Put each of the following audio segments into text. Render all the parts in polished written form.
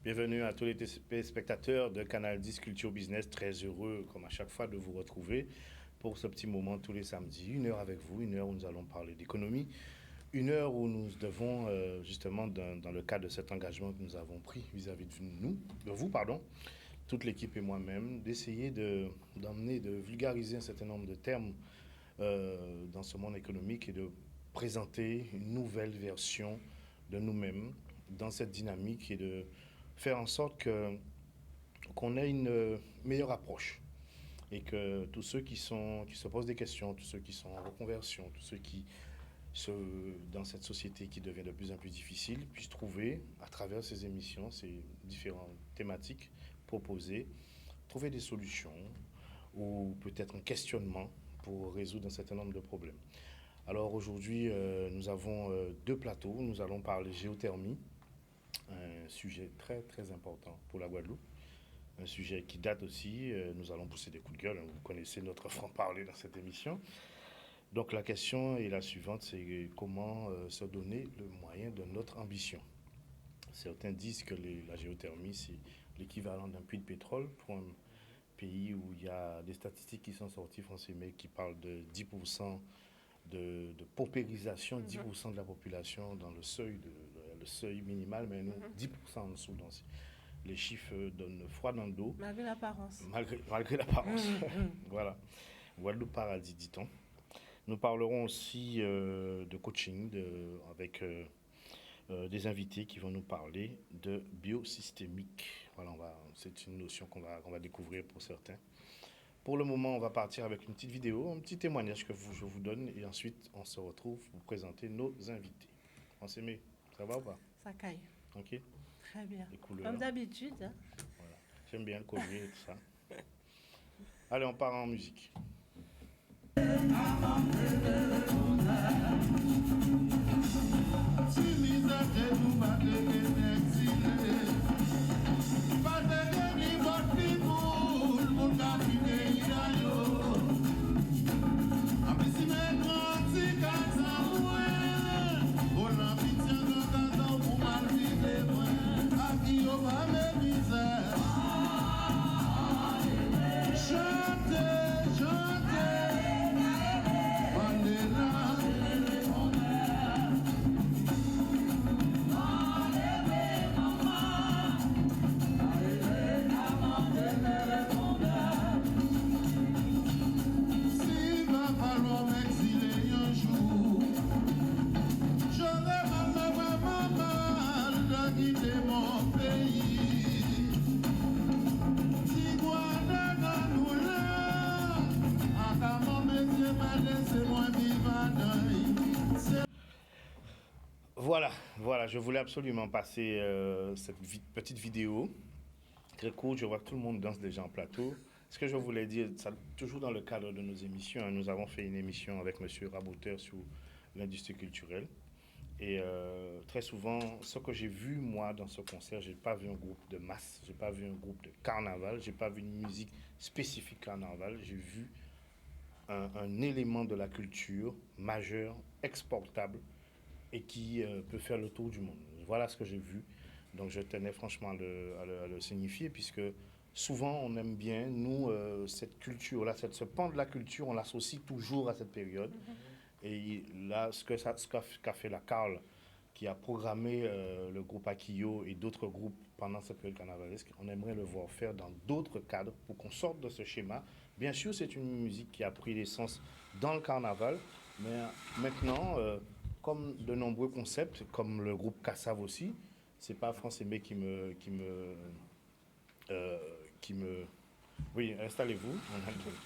Bienvenue à tous les téléspectateurs de Canal 10 Culture Business. Très heureux, comme à chaque fois, de vous retrouver pour ce petit moment tous les samedis. 1 heure avec vous, 1 heure où nous allons parler d'économie. 1 heure où nous devons, justement, dans le cadre de cet engagement que nous avons pris vis-à-vis de vous, toute l'équipe et moi-même, d'essayer d'emmener, de vulgariser un certain nombre de termes dans ce monde économique et de présenter une nouvelle version de nous-mêmes dans cette dynamique et de faire en sorte qu'on ait une meilleure approche et que tous ceux qui se posent des questions, tous ceux qui sont en reconversion, tous ceux qui dans cette société qui devient de plus en plus difficile, puissent trouver, à travers ces émissions, ces différentes thématiques proposées, trouver des solutions ou peut-être un questionnement pour résoudre un certain nombre de problèmes. Alors aujourd'hui, nous avons 2 plateaux. Nous allons parler géothermie, un sujet très très important pour la Guadeloupe, un sujet qui date aussi. Nous allons pousser des coups de gueule. Vous connaissez notre franc-parler dans cette émission. Donc la question est la suivante, c'est comment se donner le moyen de notre ambition. Certains disent que la géothermie, c'est l'équivalent d'un puits de pétrole pour un pays où il y a des statistiques qui sont sorties, Français, mais qui parlent de 10% de paupérisation, 10% de la population dans le seuil minimal, mais nous, 10% en dessous. Donc, les chiffres donnent froid dans le dos. Malgré l'apparence. Malgré l'apparence. Voilà. Guadeloupe paradis, dit-on. Nous parlerons aussi de coaching avec des invités qui vont nous parler de biosystémique. Voilà, c'est une notion qu'on va découvrir pour certains. Pour le moment, on va partir avec une petite vidéo, un petit témoignage que je vous donne et ensuite on se retrouve pour présenter nos invités. On s'aimait, ça va ou pas? Ça caille. Ok. Très bien. Les couleurs. Comme d'habitude. Hein. Voilà. J'aime bien le collier et tout ça. Allez, on part en musique. Voilà, je voulais absolument passer cette petite vidéo très courte. Je vois que tout le monde danse déjà en plateau. Ce que je voulais dire, ça, toujours dans le cadre de nos émissions, hein, nous avons fait une émission avec M. Raboteur sur l'industrie culturelle. Et très souvent, ce que j'ai vu, moi, dans ce concert, je n'ai pas vu un groupe de masse, je n'ai pas vu un groupe de carnaval, je n'ai pas vu une musique spécifique carnaval, j'ai vu un élément de la culture majeur, exportable, et qui peut faire le tour du monde. Voilà ce que j'ai vu. Donc je tenais franchement à le signifier, puisque souvent on aime bien, nous, cette culture-là, ce pan de la culture, on l'associe toujours à cette période. Et là, ce qu'a fait la Carl, qui a programmé le groupe Akio et d'autres groupes pendant cette période carnavalesque, on aimerait le voir faire dans d'autres cadres pour qu'on sorte de ce schéma. Bien sûr, c'est une musique qui a pris l'essence dans le carnaval, mais maintenant, comme de nombreux concepts, comme le groupe Kassav aussi, c'est pas France Aimé qui me... Oui, installez-vous.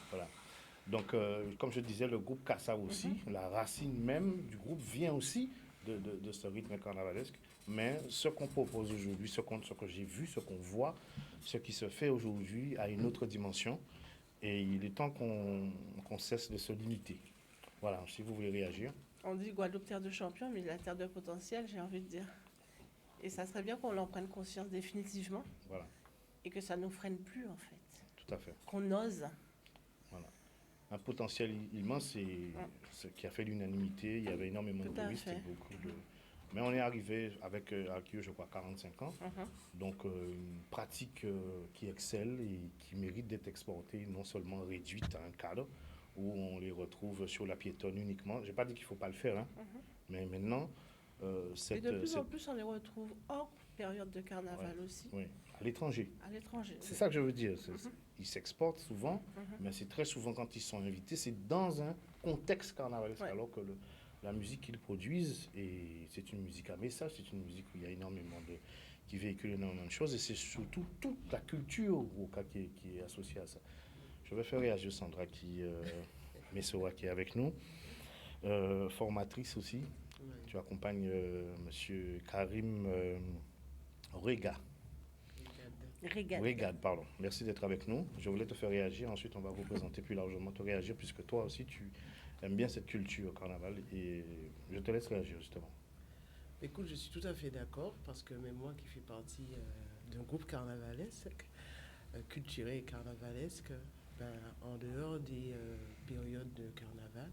Voilà. Donc, comme je disais, le groupe Kassav aussi, la racine même du groupe vient aussi de ce rythme carnavalesque. Mais ce qu'on propose aujourd'hui, ce que j'ai vu, ce qu'on voit, ce qui se fait aujourd'hui a une autre dimension. Et il est temps qu'on cesse de se limiter. Voilà, si vous voulez réagir. On dit Guadeloupe terre de champion, mais la terre de potentiel, j'ai envie de dire. Et ça serait bien qu'on en prenne conscience définitivement. Voilà. Et que ça ne nous freine plus, en fait. Tout à fait. Qu'on ose. Voilà. Un potentiel immense et ce qui a fait l'unanimité. Il y avait énormément de bruit, c'était beaucoup Mais on est arrivé avec Alkio, je crois, 45 ans. Donc, une pratique qui excelle et qui mérite d'être exportée, non seulement réduite à un cadre où on les retrouve sur la piétonne uniquement. Je n'ai pas dit qu'il ne faut pas le faire, hein, mais maintenant, Et de plus en plus, on les retrouve hors période de carnaval aussi, oui, à l'étranger. à l'étranger. C'est ça que je veux dire. Ils s'exportent souvent, mais c'est très souvent quand ils sont invités, c'est dans un contexte carnavalesque, alors que la musique qu'ils produisent, et c'est une musique à message, c'est une musique où il y a énormément qui véhicule énormément de choses, et c'est surtout toute la culture au cas qui est associée à ça. Je vais faire réagir Sandra Messoa qui est avec nous, formatrice aussi. Tu accompagnes Monsieur Karim Régad. Régad, pardon. Merci d'être avec nous. Je voulais te faire réagir. Ensuite, on va vous présenter plus largement, te réagir, puisque toi aussi, tu aimes bien cette culture carnaval. Et je te laisse réagir, justement. Écoute, je suis tout à fait d'accord, parce que même moi qui fais partie d'un groupe carnavalesque, culturel et carnavalesque, en dehors des périodes de carnaval,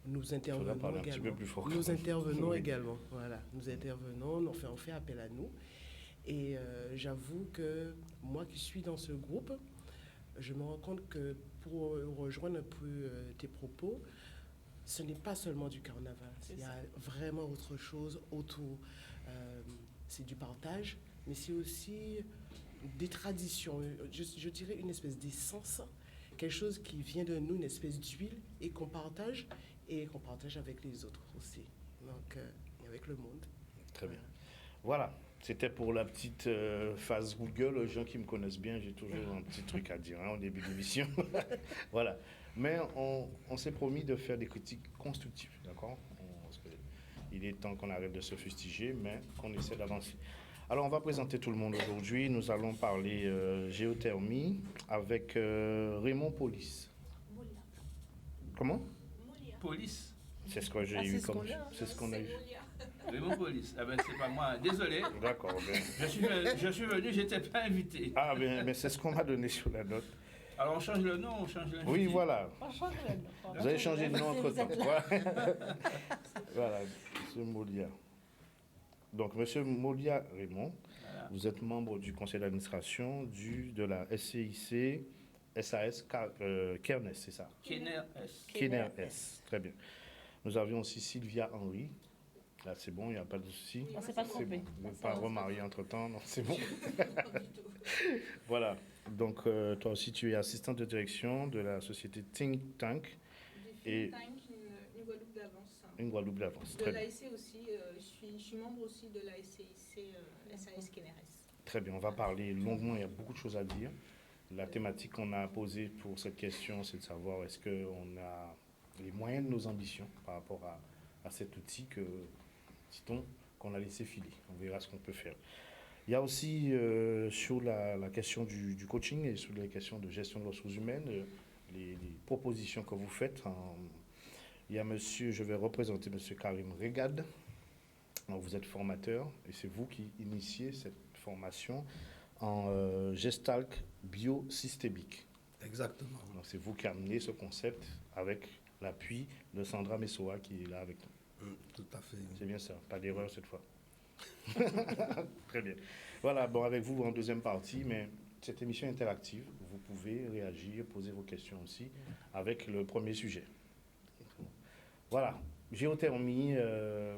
nous intervenons également. Nous intervenons également. Voilà, nous intervenons, on fait appel à nous. Et j'avoue que moi qui suis dans ce groupe, je me rends compte que pour rejoindre un peu tes propos, ce n'est pas seulement du carnaval. Il y a vraiment autre chose autour. C'est du partage, mais c'est aussi des traditions. Je dirais une espèce d'essence, quelque chose qui vient de nous, une espèce d'huile, et qu'on partage avec les autres aussi. Donc, et avec le monde. Très bien. Voilà. C'était pour la petite phase Google. Les gens qui me connaissent bien, j'ai toujours un petit truc à dire au début de l'émission. Voilà. Mais on s'est promis de faire des critiques constructives, d'accord? Il est temps qu'on arrête de se fustiger, mais qu'on essaie d'avancer. Alors, on va présenter tout le monde aujourd'hui. Nous allons parler géothermie avec Raymond Police. Comment? Police. C'est ce que j'ai eu comme... C'est ce qu'on a eu. Raymond Police. Ah ben, c'est pas moi. Désolé. D'accord. Ben... Je suis venu, j'étais pas invité. Ah, mais c'est ce qu'on m'a donné sur la note. Alors, on change le nom, on change l'invité. Oui, voilà. On change le nom. Vous avez changé de nom entre-temps. Voilà, M. Molia. Donc, M. Molia Raymond, voilà. Vous êtes membre du conseil d'administration de la SCIC SAS Kernes, c'est ça? Kernes S. Très bien. Nous avions aussi Sylvia Henry. Là, c'est bon, il n'y a pas de souci. On ne s'est pas trompé. Bon. Vous n'êtes pas remarié entre-temps, non, c'est bon. Voilà. Donc, toi aussi, tu es assistante de direction de la société Think Tank. Think Tank, une Guadeloupe d'avance. Une Guadeloupe d'avance. De l'ASC aussi, je suis membre aussi de la SCIC SAS Kernes. Très bien, on va parler longuement, il y a beaucoup de choses à dire. La thématique qu'on a posée pour cette question, c'est de savoir est-ce qu'on a les moyens de nos ambitions par rapport à cet outil qu'on a laissé filer. On verra ce qu'on peut faire. Il y a aussi sur la question du coaching et sur les questions de gestion de ressources humaines, les propositions que vous faites. Il y a je vais représenter M. Karim Régad. Donc vous êtes formateur et c'est vous qui initiez cette formation en Gestalt biosystémique. Exactement. Donc c'est vous qui amenez ce concept avec l'appui de Sandra Messoa qui est là avec nous. Tout à fait. C'est bien ça, pas d'erreur cette fois. Très bien. Voilà, bon, avec vous en deuxième partie, mais cette émission est interactive. Vous pouvez réagir, poser vos questions aussi avec le premier sujet. Voilà, géothermie,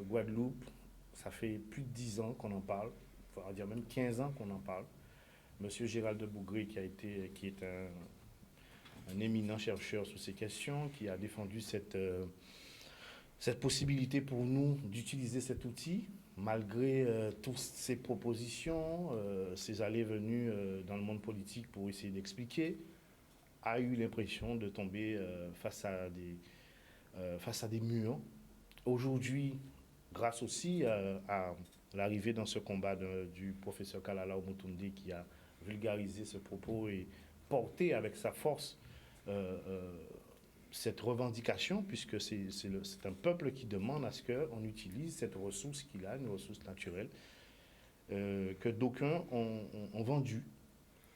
Guadeloupe, ça fait plus de 10 ans qu'on en parle, il faut dire même 15 ans qu'on en parle. Monsieur Gérald de Bougré, qui est un éminent chercheur sur ces questions, qui a défendu cette possibilité pour nous d'utiliser cet outil, malgré toutes ces propositions, ces allées-venues dans le monde politique pour essayer d'expliquer, a eu l'impression de tomber face à des murs. Aujourd'hui, grâce aussi à l'arrivée dans ce combat du professeur Kalala Omotunde qui a vulgarisé ce propos et porté avec sa force cette revendication, puisque c'est un peuple qui demande à ce qu'on utilise cette ressource qu'il a, une ressource naturelle, que d'aucuns ont vendue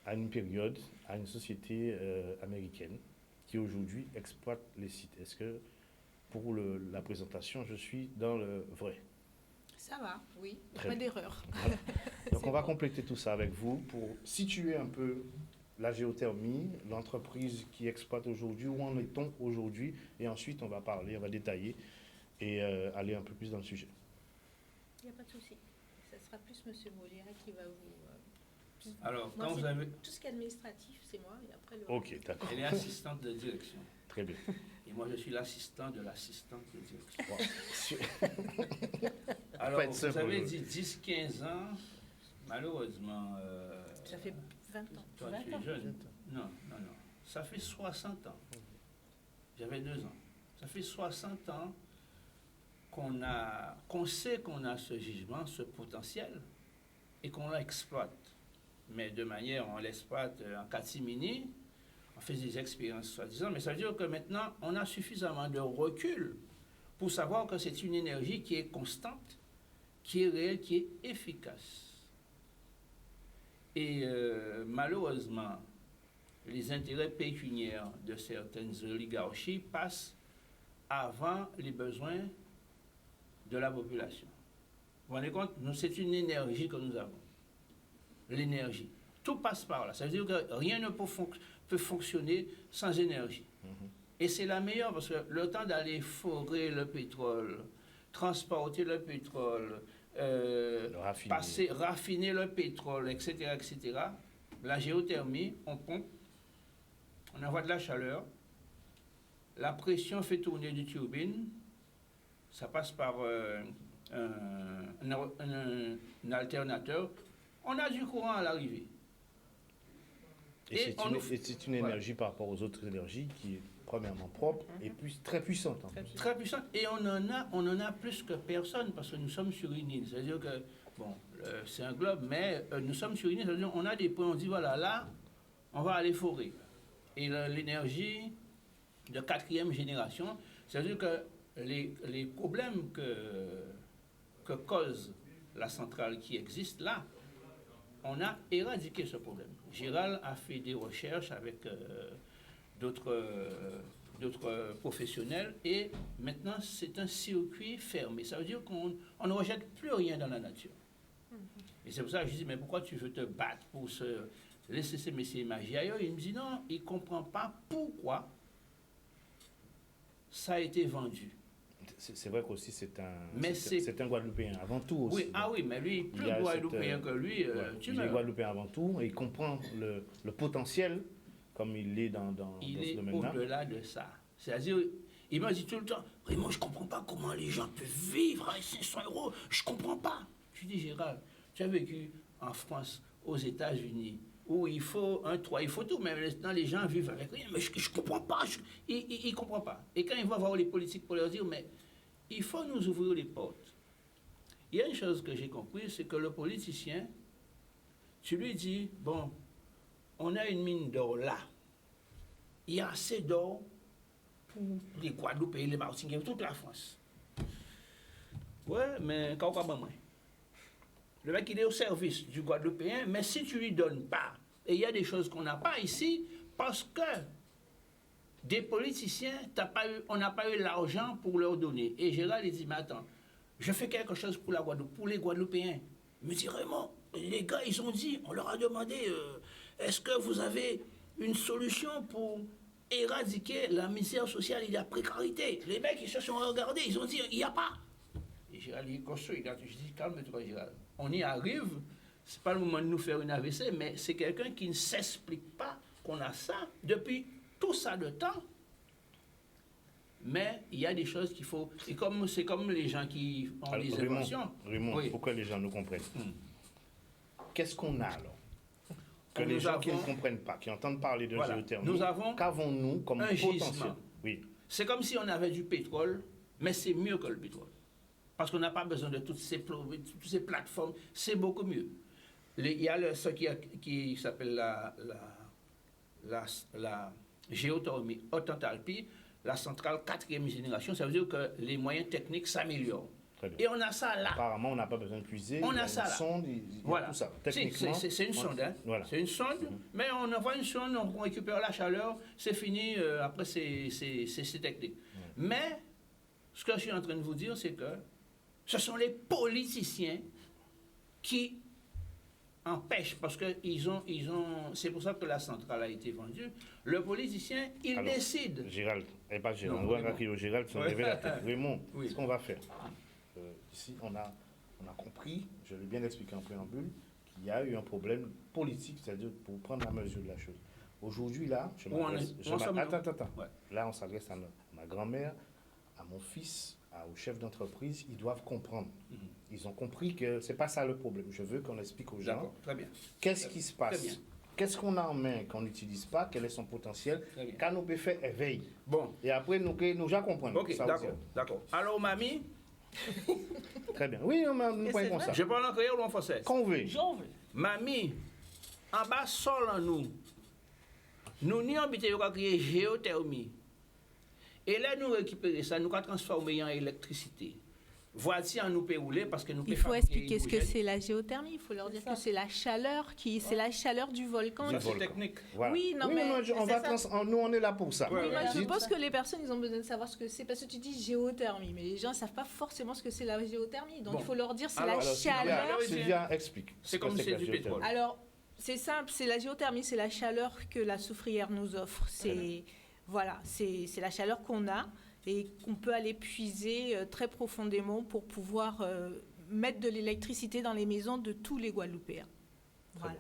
à une période, à une société américaine qui aujourd'hui exploite les sites. Est-ce que pour la présentation, je suis dans le vrai? Ça va, oui. Très Pas bien. d'erreur. Donc on va compléter tout ça avec vous pour situer un peu la géothermie, l'entreprise qui exploite aujourd'hui, où en est-on aujourd'hui, et ensuite on va parler, on va détailler et aller un peu plus dans le sujet. Il n'y a pas de souci. Ce sera plus M. Molière qui va vous... Alors, Moi, quand vous c'est avez... tout ce qui est administratif, c'est moi. Et après, le Ok, d'accord. Elle est assistante de direction. Très bien. Et moi, je suis l'assistant de l'assistante de direction. Bon. Alors, Pas être vous simple, avez aujourd'hui. dit 10-15 ans, malheureusement... Ça fait 20 ans. Toi, 20 tu es ans. jeune. Non. Ça fait 60 ans. J'avais 2 ans. Ça fait 60 ans qu'on sait qu'on a ce jugement, ce potentiel, et qu'on l'exploite. Mais de manière, on l'exploite en catimini, on fait des expériences soi-disant, mais ça veut dire que maintenant, on a suffisamment de recul pour savoir que c'est une énergie qui est constante, qui est réelle, qui est efficace. Et malheureusement, les intérêts pécuniaires de certaines oligarchies passent avant les besoins de la population. Vous vous rendez compte? C'est une énergie que nous avons. L'énergie. Tout passe par là. Ça veut dire que rien ne peut fonctionner sans énergie. Et c'est la meilleure parce que le temps d'aller forer le pétrole, transporter le pétrole, raffiner le pétrole, etc., la géothermie, on pompe, on envoie de la chaleur, la pression fait tourner des turbines, ça passe par un alternateur, on a du courant à l'arrivée. Et c'est une énergie par rapport aux autres énergies qui est premièrement propre et très puissante. En plus. Très puissante. Et on en a plus que personne parce que nous sommes sur une île. C'est-à-dire que, bon, c'est un globe, mais nous sommes sur une île. C'est-à-dire qu'on a des points, on dit, voilà, là, on va aller forer. Et l'énergie de 4e génération, c'est-à-dire que les problèmes que cause la centrale qui existe là, on a éradiqué ce problème. Gérald a fait des recherches avec d'autres professionnels et maintenant c'est un circuit fermé. Ça veut dire qu'on ne rejette plus rien dans la nature. Et c'est pour ça que je dis, mais pourquoi tu veux te battre pour laisser ces messieurs imaginer ailleurs? Il me dit non, il ne comprend pas pourquoi ça a été vendu. C'est vrai qu'aussi c'est un Guadeloupéen avant tout aussi. Oui, ah oui, mais lui, plus Guadeloupéen que lui, il est Guadeloupéen avant tout et il comprend le potentiel comme il est dans ce domaine-là. Il est au-delà de ça. C'est-à-dire, il m'a dit tout le temps, Raymond, je ne comprends pas comment les gens peuvent vivre avec 500 €. Je ne comprends pas. Je dis, Gérald, tu as vécu en France, aux États-Unis, où il faut un toit, il faut tout, mais maintenant les gens vivent avec rien. Mais je ne comprends pas. Il ne comprend pas. Et quand il va voir les politiques pour leur dire, mais il faut nous ouvrir les portes. Il y a une chose que j'ai compris, c'est que le politicien, tu lui dis, bon, on a une mine d'or là. Il y a assez d'or pour les Guadeloupéens, les Martiniquais, toute la France. Ouais, mais quand on va moins. Le mec, il est au service du Guadeloupéen, mais si tu lui donnes pas, et il y a des choses qu'on n'a pas ici, parce que des politiciens, on n'a pas eu l'argent pour leur donner. Et Gérald, il dit, mais attends, je fais quelque chose pour la Guadeloupe, pour les Guadeloupéens. Il me dit, Raymond, les gars, ils ont dit, on leur a demandé, est-ce que vous avez une solution pour éradiquer la misère sociale et la précarité? Les mecs, ils se sont regardés, ils ont dit, il n'y a pas. Et Gérald, il est construit. Je dis, calme-toi, Gérald. On y arrive, ce n'est pas le moment de nous faire une AVC, mais c'est quelqu'un qui ne s'explique pas qu'on a ça depuis tout ça de temps. Mais il y a des choses qu'il faut... Et c'est comme les gens qui ont des inventions. Raymond, oui. Pourquoi les gens nous comprennent? Qu'est-ce qu'on a alors? Que les gens qui ne comprennent pas, qui entendent parler de géothermie, qu'avons-nous comme potentiel? Gisement. Oui. C'est comme si on avait du pétrole, mais c'est mieux que le pétrole. Parce qu'on n'a pas besoin de toutes ces plateformes, c'est beaucoup mieux. Il y a ce qui s'appelle la géothermie haute enthalpie, la centrale 4e génération, ça veut dire que les moyens techniques s'améliorent. Et on a ça là. Apparemment, on n'a pas besoin de puiser. On a ça là. Sonde, voilà. Tout ça. Techniquement, c'est une sonde. Hein. Voilà. C'est une sonde, mais on envoie une sonde, on récupère la chaleur, c'est fini, après c'est technique. Mais, ce que je suis en train de vous dire, c'est que Ce sont les politiciens qui empêchent, parce que c'est pour ça que la centrale a été vendue. Le politicien, il Alors, décide. Gérald, et pas Gérald, Non, on va Raymond. crier au Gérald, c'est un Ouais. révélateur. Raymond, Oui. ce qu'on va faire. Ici, on a compris, je l'ai bien expliqué en préambule, qu'il y a eu un problème politique, c'est-à-dire pour prendre la mesure de la chose. Aujourd'hui, là, je Où on m'adresse. est- où en sommes-nous? Attends. Ouais. Là, on s'adresse à ma grand-mère, à mon fils, aux chefs d'entreprise. Ils doivent comprendre. Mhm. Ils ont compris que c'est pas ça le problème. Je veux qu'on explique aux gens D'accord, très bien. qu'est-ce qui se Très passe. bien. Qu'est-ce qu'on a en main qu'on n'utilise pas, quel est son potentiel, Très bien. quand nous peut faire éveil. Bon, Et après, nous já comprendre. ok, Ça veut d'accord, dire. d'accord. Alors, mamie, Très bien. Oui, nous Et pouvons c'est comme vrai. ça. je parle en créole ou en français? Qu'on veut. J'en veux. Mamie, en bas sol en nous n'y habitons pas créer géothermie. Et là, nous récupérer ça, nous transformer en électricité. Voici en nous peut rouler parce que nous Il pouvons faut fabriquer expliquer ce que l'hydrogène. c'est la géothermie. Il faut leur dire C'est ça. que c'est la chaleur c'est la chaleur du volcan. Ça, Du c'est volcan. technique. Voilà. Oui, non, mais on va nous, on est là pour ça. Ouais, Oui, moi, je Dites- pense que les personnes, ils ont besoin de savoir ce que c'est parce que tu dis géothermie, mais les gens ne savent pas forcément ce que c'est la géothermie. Donc Bon. il faut leur dire c'est Alors, la Sylvia, chaleur. Sylvia, explique. C'est ce que comme que c'est la du géothermie. pétrole. Alors, c'est simple, c'est la géothermie, c'est la chaleur que la soufrière nous offre. C'est voilà, c'est la chaleur qu'on a et qu'on peut aller puiser très profondément pour pouvoir mettre de l'électricité dans les maisons de tous les Guadeloupéens. Voilà.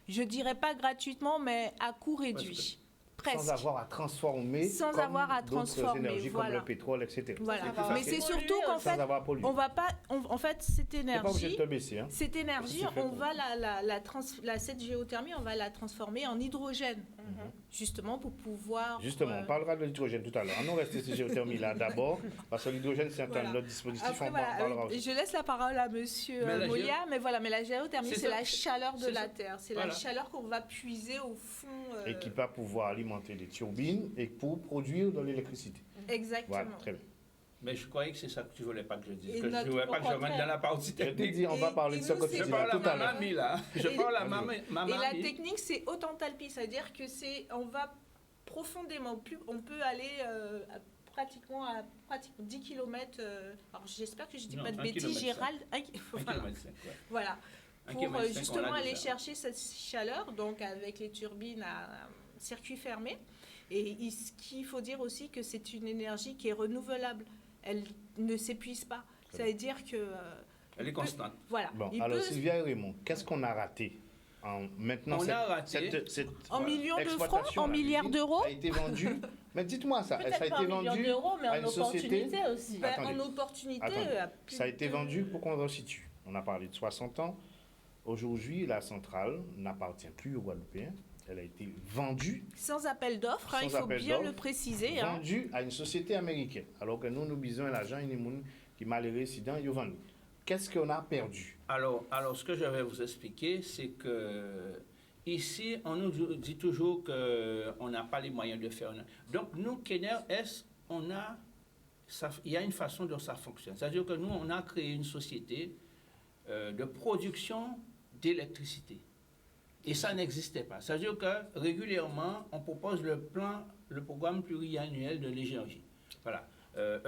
Je dirais pas gratuitement, mais à coût réduit. Presque. Sans avoir à transformer. Sans comme avoir à d'autres transformer, énergies voilà. comme le pétrole, etc. Voilà. Ça va Mais facile. c'est surtout qu'en Sans fait, avoir pollué. on va pas. En fait, cette T'es pas obligé de énergie, te baisser. Hein. cette énergie, C'est fait on pour. va cette géothermie, on va la transformer en hydrogène, justement pour pouvoir. Justement, on parlera de l'hydrogène tout à l'heure. On reste sur géothermie là d'abord, parce que l'hydrogène, c'est Voilà. un autre dispositif, Après, on en voilà, parlera aussi. je laisse la parole à Monsieur Mais la Molia, mais voilà, mais la géothermie, C'est c'est ça, la chaleur de c'est la ça. terre, c'est Voilà. la chaleur qu'on va puiser au fond. Et qui va pouvoir alimenter les turbines et pour produire de l'électricité. Exactement. Voilà, très bien. Mais je croyais que c'est ça que tu voulais pas que je dise. Et Que je notre- voulais pas au que je rentre contraire. dans la partie Je t'ai technique. dit, on va Et- parler et de ça nous, quand c'est tu Je diras parle à tout à ma l'heure. mamie là. Je Et- parle à Vas-y. ma Et la mamie. technique, c'est haute enthalpie, c'est-à-dire que on va profondément, on peut aller pratiquement à 10 km. Alors j'espère que je dis Non, pas de 1 bêtises, kilomètre Gérald. Un Voilà. kilomètre cinq, ouais. Voilà. Un Pour kilomètre cinq, on justement l'a aller déjà. chercher cette chaleur, donc avec les turbines à circuit fermé. Et ce qu'il faut dire aussi que c'est une énergie qui est renouvelable. Elle ne s'épuise pas. Très Ça veut dire que Elle est constante. voilà. Bon, Il alors peut- Sylvia et Raymond, qu'est-ce qu'on a raté maintenant On a raté en millions de francs, exploitation en à milliards l'usine d'euros. a été vendue. Mais dites-moi ça, ça a Peut-être pas été un million vendu d'euros, mais à en une société. opportunité aussi. Ben, Attendez. en opportunité, Attendez. à plus Ça a été de- vendu pour qu'on resitue. On a parlé de 60 ans. Aujourd'hui, la centrale n'appartient plus aux Guadeloupéens. Elle a été vendue, sans appel d'offres, hein, Sans il faut appel bien d'offres. le préciser. Hein. vendue à une société américaine. Alors que nous besoin l'argent qui m'a les résidents ils ont vendu. Qu'est-ce qu'on a perdu? Alors, ce que je vais vous expliquer, c'est que ici, on nous dit toujours qu'on n'a pas les moyens de faire. Donc, nous, Kenner S, il y a une façon dont ça fonctionne. C'est-à-dire que nous, on a créé une société de production d'électricité. Et ça n'existait pas. C'est-à-dire que régulièrement, on propose le programme pluriannuel de l'énergie. Voilà.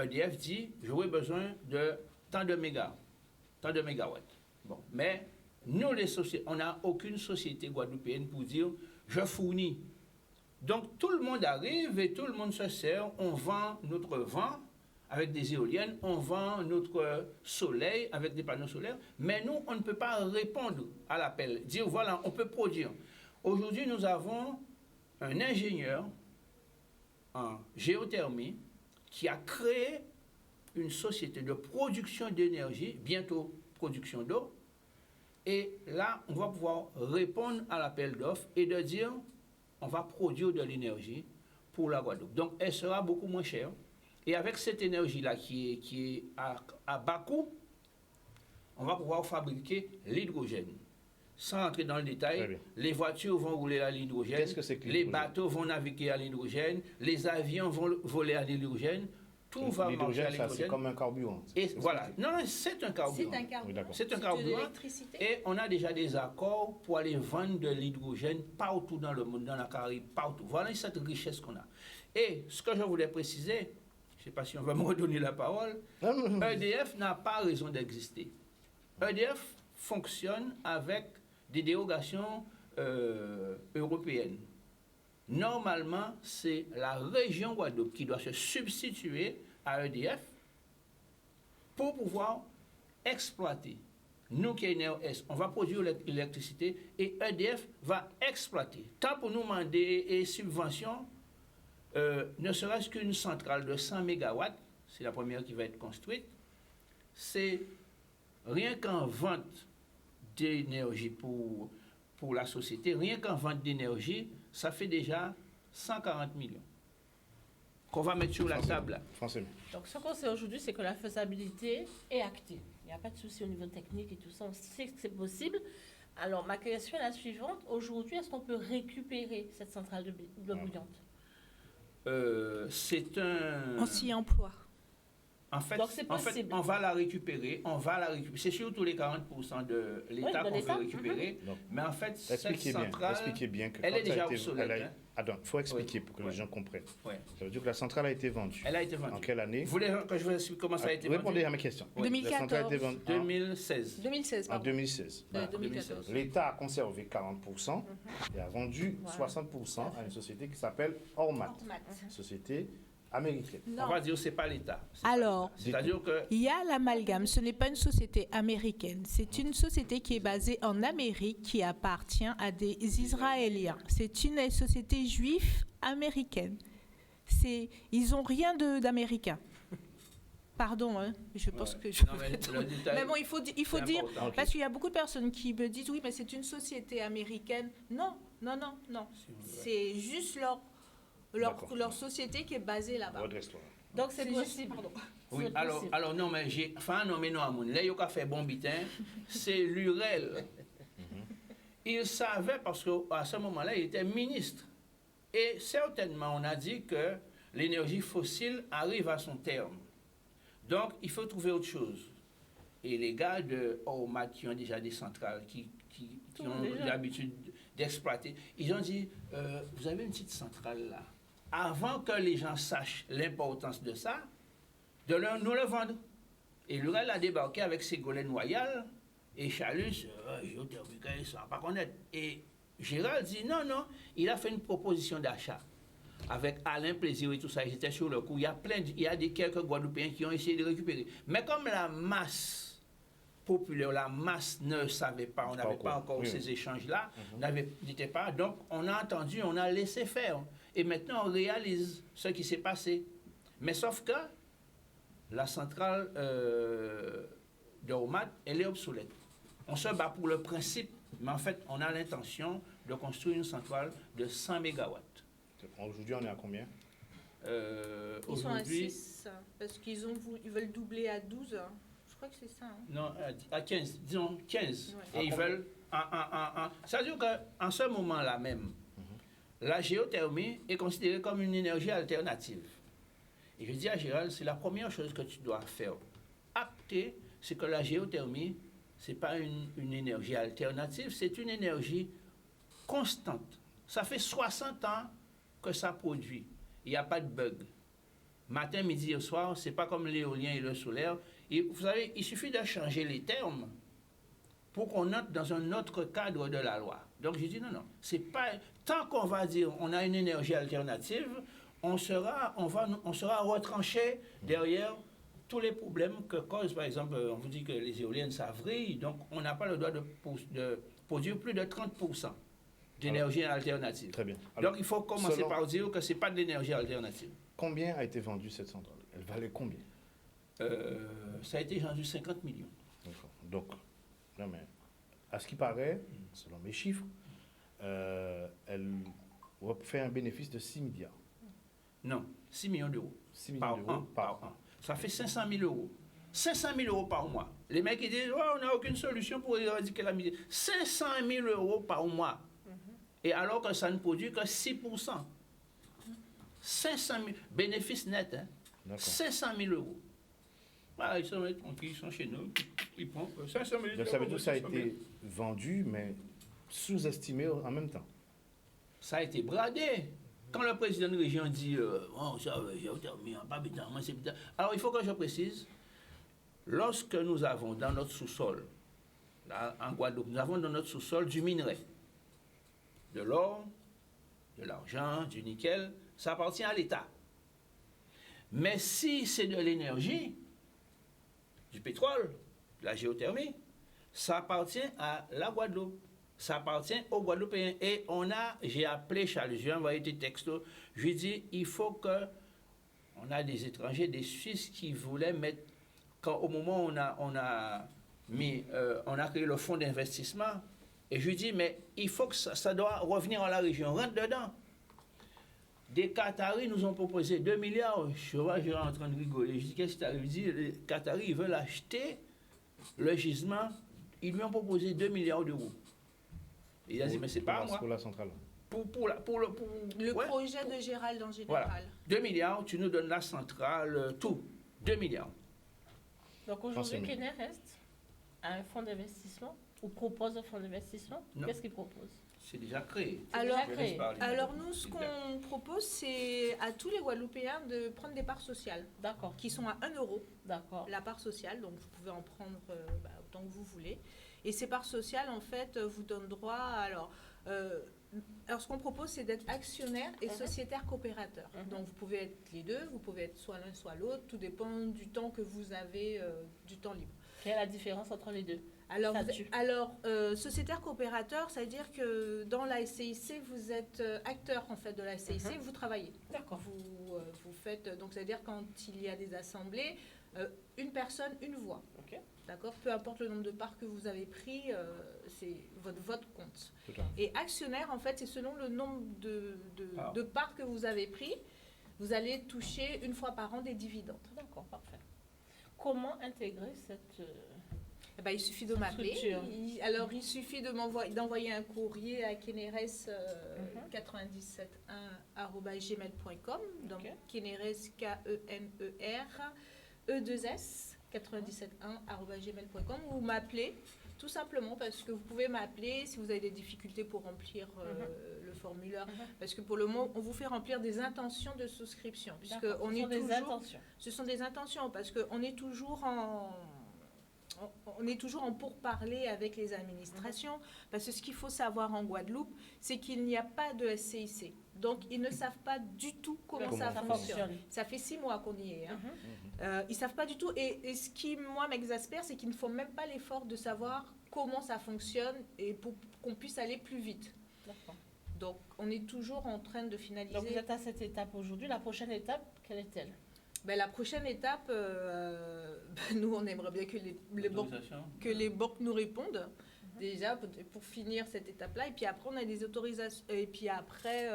EDF dit, j'aurais besoin de tant de mégawatts. Bon. Mais nous, les sociétés, on n'a aucune société guadeloupéenne pour dire, je fournis. Donc, tout le monde arrive et tout le monde se sert. On vend notre vent avec des éoliennes, on vend notre soleil avec des panneaux solaires, mais nous, on ne peut pas répondre à l'appel, dire, voilà, on peut produire. Aujourd'hui, nous avons un ingénieur en géothermie qui a créé une société de production d'énergie, bientôt production d'eau, et là, on va pouvoir répondre à l'appel d'offres et de dire, on va produire de l'énergie pour la Guadeloupe. Donc, elle sera beaucoup moins chère. Et avec cette énergie-là qui est à bas coût, on va pouvoir fabriquer l'hydrogène. Sans entrer dans le Très détail, bien. les voitures vont rouler à l'hydrogène, Qu'est-ce que c'est que les l'hydrogène? bateaux vont naviguer à l'hydrogène, les avions vont voler à l'hydrogène, tout va marcher à L'hydrogène, ça, c'est l'hydrogène. comme un carburant. Et voilà. Non, c'est un carburant. C'est un carburant. Oui, d'accord. C'est un de carburant. l'électricité. Et on a déjà des accords pour aller vendre de l'hydrogène partout dans le monde, dans la Caraïbe, partout. Voilà cette richesse qu'on a. Et ce que je voulais préciser, sais pas si on va me redonner la parole, EDF n'a pas raison d'exister. EDF fonctionne avec des dérogations européennes. Normalement, c'est la région Guadeloupe qui doit se substituer à EDF pour pouvoir exploiter. Nous qui sommes NEOS, on va produire l'électricité et EDF va exploiter. Tant pour nous demander et subventions, ne serait-ce qu'une centrale de 100 MW, c'est la première qui va être construite, c'est rien qu'en vente d'énergie pour la société, rien qu'en vente d'énergie, ça fait déjà 140 millions qu'on va mettre sur la table. Là. Donc, ce qu'on sait aujourd'hui, c'est que la faisabilité est actée. Il n'y a pas de souci au niveau technique et tout ça. On sait que c'est possible. Alors, ma question est la suivante. Aujourd'hui, est-ce qu'on peut récupérer cette centrale de bouillante? C'est un... On s'y emploie. En fait, on va la récupérer. C'est surtout les 40% de l'État qu'on veut récupérer. Mais en fait, cette centrale, expliquez bien que elle est déjà obsolète. Attends, il faut expliquer pour que les gens comprennent. Ouais. Ça veut dire que la centrale a été vendue. Elle a été vendue. En quelle année? Vous voulez que je vous explique comment ça a été vendu? Répondez à mes questions. 2014. La centrale a été vendue 2016. 2016, en pardon. 2016. 2014. L'État a conservé 40% et a vendu 60% à une société qui s'appelle Ormat, société américaine. On va dire que ce n'est pas l'État. Alors, c'est-à-dire que... il y a l'amalgame, ce n'est pas une société américaine, c'est une société qui est basée en Amérique, qui appartient à des Israéliens. C'est une société juive américaine. Ils n'ont rien d'américain. Pardon, hein, je pense que je... Mais bon, il faut dire, parce qu'il y a beaucoup de personnes qui me disent, oui, mais c'est une société américaine. Non. C'est juste leur société qui est basée là-bas. Donc c'est possible. Oui, alors non, mais j'ai... Enfin, non, mais non, à mon... Là, il y a fait bon bitin, c'est l'UREL. Il savait, parce qu'à ce moment-là, il était ministre. Et certainement, on a dit que l'énergie fossile arrive à son terme. Donc, il faut trouver autre chose. Et les gars de Ormat qui ont déjà des centrales, qui ont l'habitude d'exploiter, ils ont dit, vous avez une petite centrale là. Avant que les gens sachent l'importance de ça, de nous le vendre. Et l'UREL a débarqué avec Ségolène Royal et Chalus, géothermique, ça va pas connaître. Et Gérald dit non, il a fait une proposition d'achat avec Alain Plaisir et tout ça, ils étaient sur le coup. Il y a quelques Guadeloupéens qui ont essayé de récupérer. Mais comme la masse populaire, la masse ne savait pas, on n'avait pas encore ces échanges-là, n'était pas, donc on a entendu, on a laissé faire. Et maintenant, on réalise ce qui s'est passé. Mais sauf que la centrale d'Ormat, elle est obsolète. On se bat pour le principe, mais en fait, on a l'intention de construire une centrale de 100 MW. Aujourd'hui, on est à combien? Ils sont à 6, parce qu'ils veulent doubler à 12. Je crois que c'est ça. Hein. Non, à 15, disons 15. Ouais. Et ils veulent... Ça veut dire qu'en ce moment-là même, la géothermie est considérée comme une énergie alternative. Et je dis à Gérald, c'est la première chose que tu dois faire. Acter, c'est que la géothermie, ce n'est pas une énergie alternative, c'est une énergie constante. Ça fait 60 ans que ça produit. Il n'y a pas de bug. Matin, midi et soir, ce n'est pas comme l'éolien et le solaire. Et vous savez, il suffit de changer les termes pour qu'on entre dans un autre cadre de la loi. Donc, je dis non, c'est pas... Tant qu'on va dire on a une énergie alternative, on sera retranché derrière tous les problèmes que cause, par exemple, on vous dit que les éoliennes s'avrillent, donc on n'a pas le droit de produire plus de 30% d'énergie alternative. Très bien. Alors, donc, il faut commencer par dire que ce n'est pas de l'énergie alternative. Combien a été vendue cette centrale? Elle valait combien? Ça a été vendu 50 millions. D'accord. Donc, non mais, à ce qui paraît, selon mes chiffres, elle va faire un bénéfice de 6 milliards. Non, 6 millions d'euros. 6 millions d'euros par an. Ça fait 500 000 euros. 500 000 euros par mois. Les mecs, ils disent, on n'a aucune solution pour éradiquer la misère. 500 000 euros par mois. Et alors que ça ne produit que 6%. 500 000, bénéfice net, hein? 500 000 euros. Voilà, ils sont tranquilles, ils sont chez nous. Ils prennent 500 000 euros. Donc ça veut dire que ça a été vendu, mais sous-estimé en même temps. Ça a été bradé. quand le président de région dit oh, ça, géothermie, pas bien, moi c'est bien. Alors il faut que je précise, lorsque nous avons dans notre sous-sol, là, en Guadeloupe, nous avons dans notre sous-sol du minerai, de l'or, de l'argent, du nickel, ça appartient à l'État. Mais si c'est de l'énergie, du pétrole, de la géothermie, ça appartient à la Guadeloupe. Ça appartient aux Guadeloupéens. Et j'ai appelé Charles, j'ai envoyé des textos, je lui ai dit, il faut que, on a des étrangers, des Suisses qui voulaient mettre, au moment où on a créé le fonds d'investissement, et je lui ai dit, mais il faut que ça doit revenir à la région, rentre dedans. Des Qataris nous ont proposé 2 milliards. Je vois, je suis en train de rigoler. Je dis, qu'est-ce que tu as dit? Les Qataris, ils veulent acheter le gisement. Ils lui ont proposé 2 milliards d'euros. Il a dit, mais c'est pas moi. Pour la centrale. Le projet de Gérald en général. Voilà. 2 milliards, tu nous donnes la centrale, tout. 2 milliards. Donc aujourd'hui, Kenerest a un fonds d'investissement ou propose un fonds d'investissement. Qu'est-ce qu'il propose? C'est déjà créé. Alors nous, ce qu'on propose, c'est à tous les Guadeloupéens de prendre des parts sociales. D'accord. Qui sont à 1 euro. D'accord. La part sociale, donc vous pouvez en prendre autant que vous voulez. Et ces parts sociales, en fait, vous donnent droit Alors, ce qu'on propose, c'est d'être actionnaire et sociétaire coopérateur. Donc, vous pouvez être les deux, vous pouvez être soit l'un, soit l'autre. Tout dépend du temps que vous avez, du temps libre. Quelle est la différence entre les deux? Alors, sociétaire coopérateur, ça veut dire que dans la SCIC, vous êtes acteur, en fait, de la SCIC, vous travaillez. D'accord. Vous faites... Donc, ça veut dire quand il y a des assemblées, une personne, une voix. Ok. D'accord. Peu importe le nombre de parts que vous avez pris, c'est votre vote compte. Et actionnaire, en fait, c'est selon le nombre de parts que vous avez pris, vous allez toucher une fois par an des dividendes. D'accord, parfait. Comment intégrer cette il suffit de m'appeler. Il suffit d'envoyer un courrier à keneres 971@gmail.com. Donc Keneres KENER E2S 971@gmail.com. Ou m'appeler tout simplement parce que vous pouvez m'appeler si vous avez des difficultés pour remplir le formulaire. Parce que pour le moment, on vous fait remplir des intentions de souscription. Puisque ce sont des intentions parce qu'on est toujours en pourparlers avec les administrations, parce que ce qu'il faut savoir en Guadeloupe, c'est qu'il n'y a pas de SCIC. Donc, ils ne savent pas du tout comment ça fonctionne. Ça fait 6 mois qu'on y est. Ils ne savent pas du tout. Et ce qui, moi, m'exaspère, c'est qu'ils ne font même pas l'effort de savoir comment ça fonctionne et pour qu'on puisse aller plus vite. D'accord. Donc, on est toujours en train de finaliser. Donc, vous êtes à cette étape aujourd'hui. La prochaine étape, quelle est-elle? La prochaine étape, nous, on aimerait bien que les banques nous répondent, déjà, pour finir cette étape-là. Et puis après, on a des autorisations. Et puis après,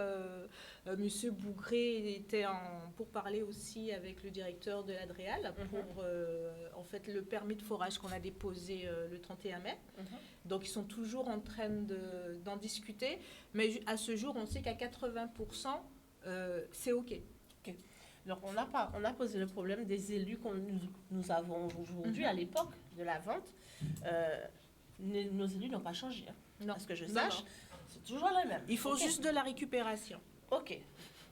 M. Bougré était pour parler aussi avec le directeur de l'Adréal pour, en fait, le permis de forage qu'on a déposé le 31 mai. Donc, ils sont toujours en train d'en discuter. Mais à ce jour, on sait qu'à 80%, c'est OK. Donc, on a posé le problème des élus que nous avons aujourd'hui à l'époque de la vente. Nos élus n'ont pas changé. Non. À ce que je sache, c'est toujours les mêmes. Il faut juste de la récupération. OK.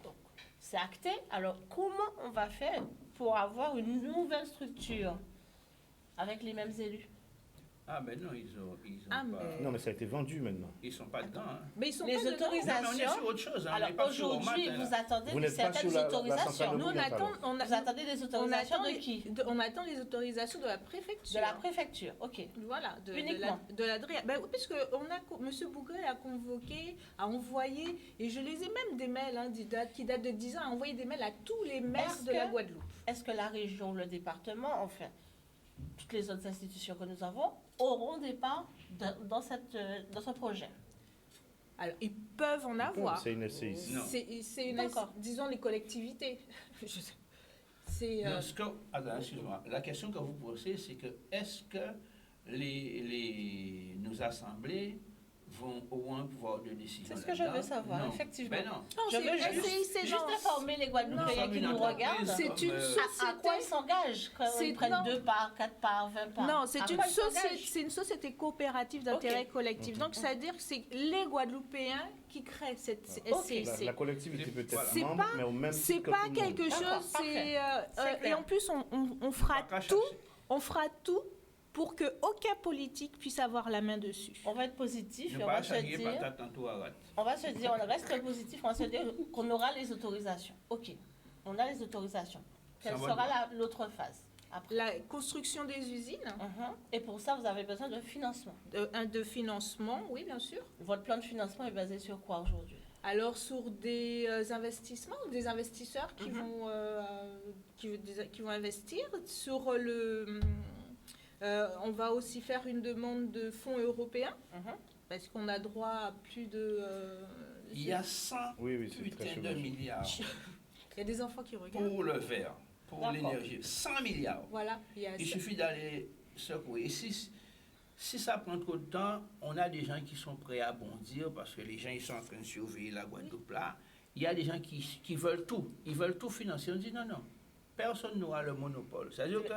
Donc, c'est acté. Alors, comment on va faire pour avoir une nouvelle structure avec les mêmes élus? Ah, ben non, ils ont pas... Non, mais ça a été vendu maintenant. Ils ne sont pas dedans. Mais ils sont les pas autorisations. Non, mais on est sur autre chose. Alors, aujourd'hui, vous attendez certaines la autorisations. Nous, vous attendez des autorisations de qui? On attend les autorisations de la préfecture. De la préfecture, OK. Voilà. Uniquement. De l'Adréal. Puisque M. Bougré a convoqué, a envoyé, et je les ai même des mails qui datent de 10 ans, a envoyé des mails à tous les maires de la Guadeloupe. Est-ce que la région, le département, enfin, toutes les autres institutions que nous avons, auront des parts dans ce projet? Alors, ils peuvent en avoir. C'est une SCIC. C'est une disons les collectivités. Excuse-moi. La question que vous posez, c'est que est-ce que nos assemblées vont auront un pouvoir de décision. C'est ce que je veux savoir, Non. effectivement. Ben non. Non, Je veux c'est juste informer les Guadeloupéens Non, qui nous une regardent. entreprise C'est une À quoi ils s'engagent quand C'est- ils prennent non. 2 parts, 4 parts, 20 parts? Non, c'est À une, quoi ils s'engagent? c'est une société coopérative d'intérêt Ok. collectif. Donc, c'est-à-dire que c'est les Guadeloupéens qui créent cette Ok. SCIC. La collectivité peut être C'est membre, pas- mais au même C'est titre que pas tout le monde. quelque D'accord, chose, parfait. C'est et clair. en plus, on fera Pas qu'à tout, chercher. on fera tout pour que aucun politique puisse avoir la main dessus. On va être positif Ne et on pas va se changer dire, patate tantôt à rate. on reste positif, on va se dire qu'on aura les autorisations. Ok, on a les autorisations. Quelle Ça va sera bien. l'autre phase après? La construction des usines, Et pour ça, vous avez besoin de financement. de financement, oui, bien sûr. Votre plan de financement est basé sur quoi aujourd'hui? Alors sur des investissements, des investisseurs qui vont investir sur on va aussi faire une demande de fonds européens parce qu'on a droit à plus de. Il y a 100 Oui, c'est très putain de chevauché. milliards Il y a des enfants qui regardent. pour le verre, pour D'accord. l'énergie. 100 milliards. Voilà, il y a Il ça. suffit d'aller secouer. Et si ça prend trop de temps, on a des gens qui sont prêts à bondir parce que les gens ils sont en train de surveiller la Guadeloupe là. Il y a des gens qui veulent tout. Ils veulent tout financer. On dit non, non. Personne n'aura le monopole. C'est-à-dire que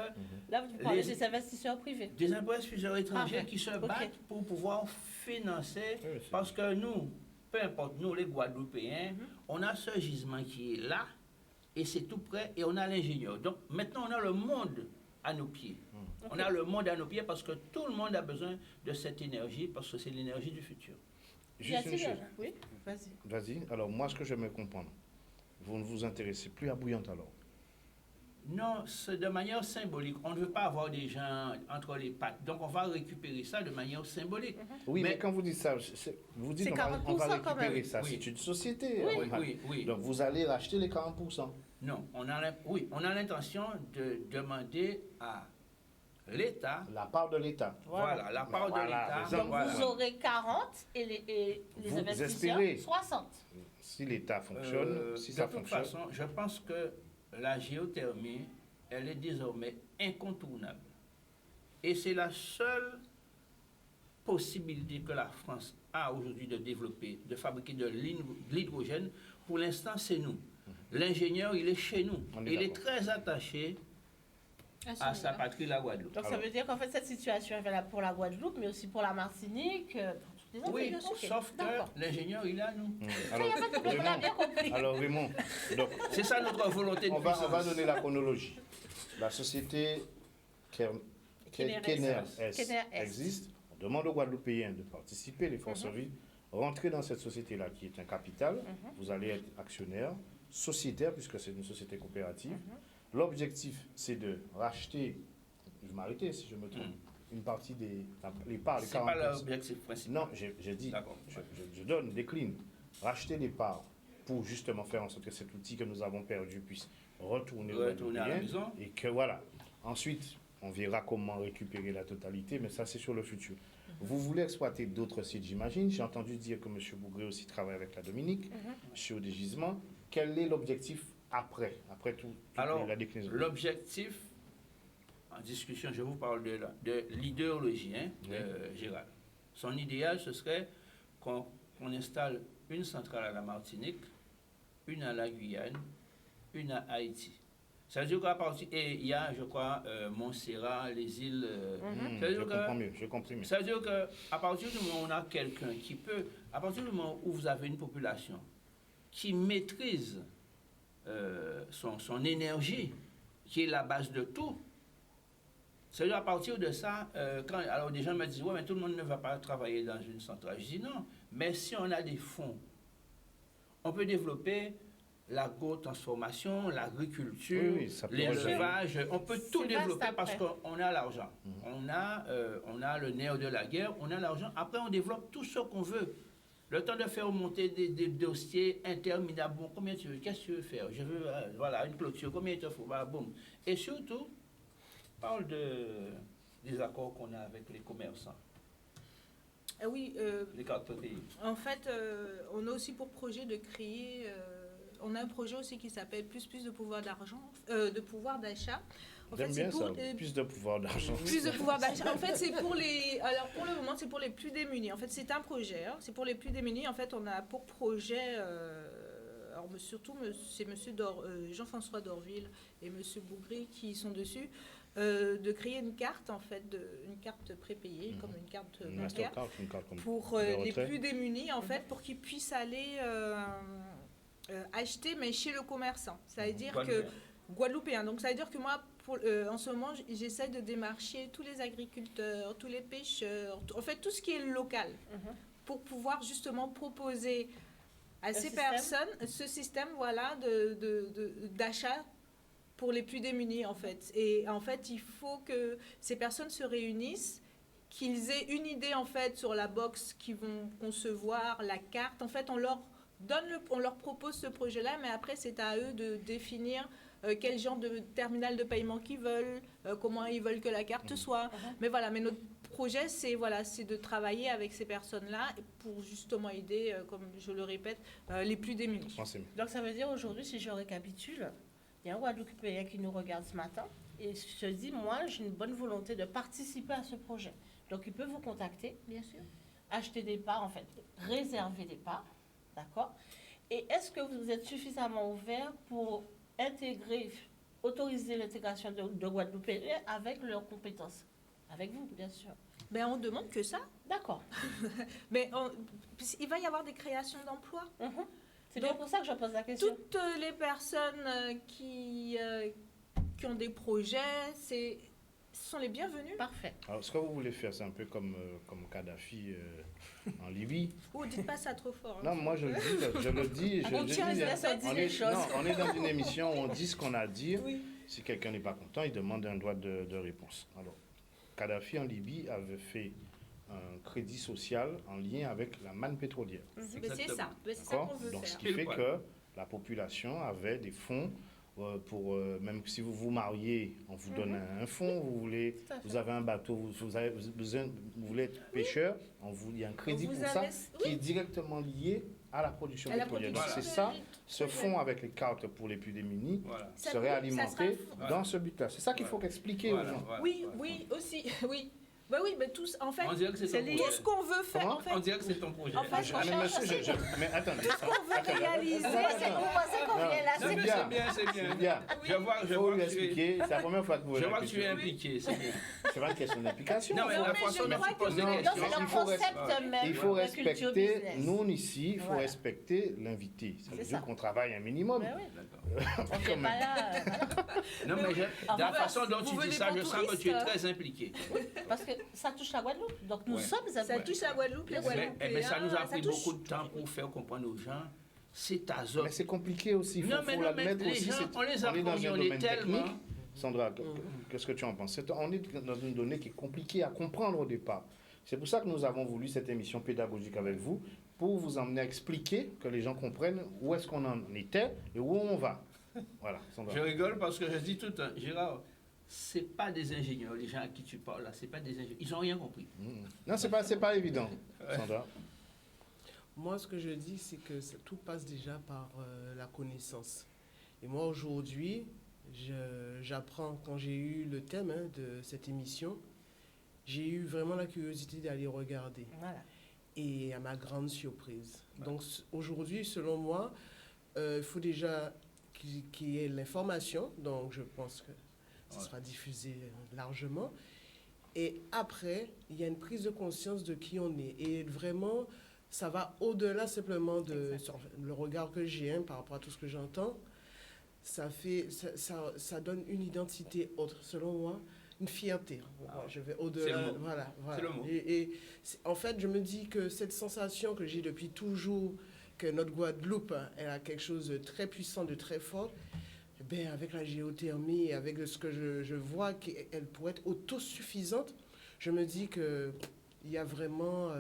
Là, vous parlez Les- des investisseurs privés. des investisseurs étrangers Ah, qui se ok. battent pour pouvoir financer. Oui, c'est- Parce que nous, peu importe, nous les Guadeloupéens, on a ce gisement qui est là et c'est tout prêt et on a l'ingénieur. Donc maintenant, on a le monde à nos pieds. On a le monde à nos pieds parce que tout le monde a besoin de cette énergie parce que c'est l'énergie du futur. Y Juste une a-t-il chose. Oui, vas-y. Vas-y. Alors, moi, ce que j'aimerais comprendre, vous ne vous intéressez plus à Bouillante alors? Non, c'est de manière symbolique. On ne veut pas avoir des gens entre les pattes. Donc on va récupérer ça de manière symbolique. Oui, mais Mais- quand vous dites ça, vous dites C'est on va 40% quand récupérer même. ça. Oui. C'est une société. Oui, normal. oui, oui. Donc, vous allez racheter les 40%. Non, on a l'intention de demander à l'État, La part de l'État. voilà, la part Voilà, de l'État. exemple, Donc voilà. vous aurez 40 et les Vous investisseurs espérez. 60. Si l'État fonctionne, si ça de toute fonctionne. façon, je pense que la géothermie, elle est désormais incontournable. Et c'est la seule possibilité que la France a aujourd'hui de développer, de fabriquer de l'hydrogène. Pour l'instant, c'est nous. L'ingénieur, il est chez nous. On est Il est d'accord. très attaché à sa patrie, la Guadeloupe. Donc ça Alors- veut dire qu'en fait cette situation est valable pour la Guadeloupe, mais aussi pour la Martinique, pour toutes les autres Oui, îles aussi. Ok, sauf d'accord. que l'ingénieur, il est à nous. Alors, On a bien Raymond, compris. alors, Raymond, donc, C'est ça notre volonté de on va puissance. donner la chronologie. La société Kenner S Kenner S. existe. On demande aux Guadeloupéens de participer, les forces vives, rentrer dans cette société-là qui est un capital. Vous allez être actionnaire, sociétaire, puisque c'est une société coopérative. L'objectif, c'est de racheter, je vais m'arrêter si je me trompe, une partie les parts, les C'est pas 40%. l'objectif principal. Non, j'ai dit, D'accord. je donne, décline, racheter les parts pour justement faire en sorte que cet outil que nous avons perdu puisse retourner au Retourner à la Guadeloupéen. maison. Et que voilà, ensuite, on verra comment récupérer la totalité, mais ça, c'est sur le futur. Vous voulez exploiter d'autres sites, j'imagine. J'ai entendu dire que M. Bougré aussi travaille avec la Dominique sur des gisements. Quel est l'objectif après toute Alors, la déclinaison? l'objectif, en discussion, je vous parle de l'idéologie de Gérald. Son idéal, ce serait qu'on installe une centrale à la Martinique, une à la Guyane, une à Haïti. Ça veut dire qu'à partir, et il y a, je crois, Montserrat, les îles. Ça veut Je dire que- comprends mieux, je comprends mieux. Ça veut dire qu'à partir du moment où on a quelqu'un qui peut, à partir du moment où vous avez une population qui maîtrise son énergie, qui est la base de tout, ça veut dire à partir de ça, alors des gens me disent, ouais, mais tout le monde ne va pas travailler dans une centrale. Je dis non, mais si on a des fonds, on peut développer l'agro-transformation, l'agriculture, Oui, ça peut l'élevage, on peut tout C'est vaste développer parce après. qu'on a l'argent. On a le nerf de la guerre, on a l'argent. Après, on développe tout ce qu'on veut. Le temps de faire monter des dossiers interminables. Bon, combien tu veux? Qu'est-ce que tu veux faire? Je veux, voilà, une clôture. Combien il te faut? Bah, boum. Et surtout, parle des accords qu'on a avec les commerçants, Oui, les cartes pays. en fait, on a aussi pour projet de créer, on a un projet aussi qui s'appelle plus de pouvoir d'argent, de pouvoir d'achat. En fait, J'aime c'est bien pour, ça, plus de pouvoir d'argent. plus de pouvoir d'achat. En fait, c'est pour les. Alors, pour le moment, c'est pour les plus démunis. En fait, c'est un projet. Hein. C'est pour les plus démunis. En fait, on a pour projet. Alors, surtout, c'est Jean-François Dorville et Monsieur Bougry qui sont dessus. De créer une carte, en fait, une carte prépayée, comme une carte Une bancaire, Mastercard, une carte comme pour de les retrait. plus démunis, en fait, pour qu'ils puissent aller acheter, mais chez le commerçant. Ça veut dire que Guadeloupéen. Donc ça veut dire que moi, en ce moment, j'essaie de démarcher tous les agriculteurs, tous les pêcheurs, en fait tout ce qui est local, pour pouvoir justement proposer à ces personnes ce système, voilà, d'achat pour les plus démunis en fait. Et en fait, il faut que ces personnes se réunissent, qu'ils aient une idée en fait sur la box qu'ils vont concevoir, la carte. En fait, on leur propose ce projet-là, mais après c'est à eux de définir quel genre de terminal de paiement qu'ils veulent, comment ils veulent que la carte soit. Mais voilà, mais notre projet, c'est de travailler avec ces personnes-là pour justement aider, comme je le répète, les plus démunis. Donc ça veut dire aujourd'hui, si je récapitule, il y a un Guadeloupéen qui nous regarde ce matin et se dit, moi, j'ai une bonne volonté de participer à ce projet. Donc il peut vous contacter, bien sûr, acheter des parts, en fait, réserver des parts, d'accord? Et est-ce que vous êtes suffisamment ouvert pour autoriser l'intégration de Guadeloupéens avec leurs compétences? Avec vous, bien sûr. Ben, on demande que ça. D'accord. Mais il va y avoir des créations d'emplois. C'est bien pour ça que je pose la question. Toutes les personnes qui ont des projets, ce sont les bienvenus. Parfait. Alors, ce que vous voulez faire, c'est un peu comme Kadhafi en Libye. Oh, dites pas ça trop fort. Hein. Non, moi je le dis. On est dans une émission où on dit ce qu'on a à dire. Oui. Si quelqu'un n'est pas content, il demande un droit de réponse. Alors, Kadhafi en Libye avait fait un crédit social en lien avec la manne pétrolière. Mais c'est ça. C'est ça D'accord? qu'on veut Donc, faire. ce qui fait que la population avait des fonds pour, même si vous vous mariez, on vous donne un fonds, vous avez un bateau, vous voulez être pêcheur, il y a un crédit pour ça qui est directement lié à la production pétrolière. Donc c'est ça, ce fonds avec les cartes pour les plus démunis serait alimenté dans ce but-là. C'est ça qu'il faut expliquer aux gens. Oui, aussi, oui. Ben oui, mais tous, en fait, On dirait que c'est ton tout projet. ce qu'on veut faire, Comment? en fait, On dirait que c'est ton projet. En fait, Mais attendez. tout ce qu'on veut réaliser, c'est Vous pensez qu'on vient là? C'est Non, mais bien. c'est bien. Bien. Je vois Il faut lui expliquer. C'est la première fois que vous Je voyez vois la que tu es question. impliqué, c'est bien. C'est pas une question d'implication. Non, mais Non, la mais façon je dont crois tu poses que des Donc questions. c'est il le faut concept même Il faut de culture respecter, business. nous ici, il faut Voilà. respecter l'invité. Ça veut C'est dire ça. qu'on travaille un minimum. Ben oui. D'accord. On n'est pas là, Non, mais de la façon dont vous tu venez dis ça, pour je sens que tu es touriste. très impliqué. parce que ça touche la Guadeloupe. Donc nous Ouais. sommes ça impliqués. touche la Guadeloupe, les Guadeloupéens. Mais ça nous a ça pris touche- beaucoup de temps pour faire comprendre aux gens. C'est ta zone. Mais c'est compliqué aussi. Il faut, Non, mais faut non, mais l'admettre les aussi. gens, c'est- on les est dans apprend, un on est domaine tellement. technique. Sandra, qu'est-ce que tu en penses? On est dans une donnée qui est compliquée à comprendre au départ. C'est pour ça que nous avons voulu cette émission pédagogique avec vous, pour vous emmener à expliquer, que les gens comprennent où est-ce qu'on en était et où on va. Voilà, Sandra. Je rigole parce que je dis tout le temps, Gérard, c'est pas des ingénieurs, les gens à qui tu parles là, c'est pas des ingénieurs. Ils n'ont rien compris. Non, c'est pas évident, Sandra. Moi, ce que je dis, c'est que tout passe déjà par la connaissance. Et moi, aujourd'hui, j'apprends, quand j'ai eu le thème de cette émission, j'ai eu vraiment la curiosité d'aller regarder. Voilà. Et à ma grande surprise. Donc aujourd'hui, selon moi, il faut déjà qu'il y ait l'information. Donc je pense que ça sera diffusé largement. Et après, il y a une prise de conscience de qui on est. Et vraiment, ça va au-delà simplement de le regard que j'ai par rapport à tout ce que j'entends. Ça donne une identité autre, selon moi, une fierté. Je vais au-delà. C'est le mot. Voilà. C'est le mot. Et en fait, je me dis que cette sensation que j'ai depuis toujours, que notre Guadeloupe, elle a quelque chose de très puissant, de très fort, eh bien, avec la géothermie, avec ce que je vois qu'elle pourrait être autosuffisante, je me dis qu'il y a vraiment...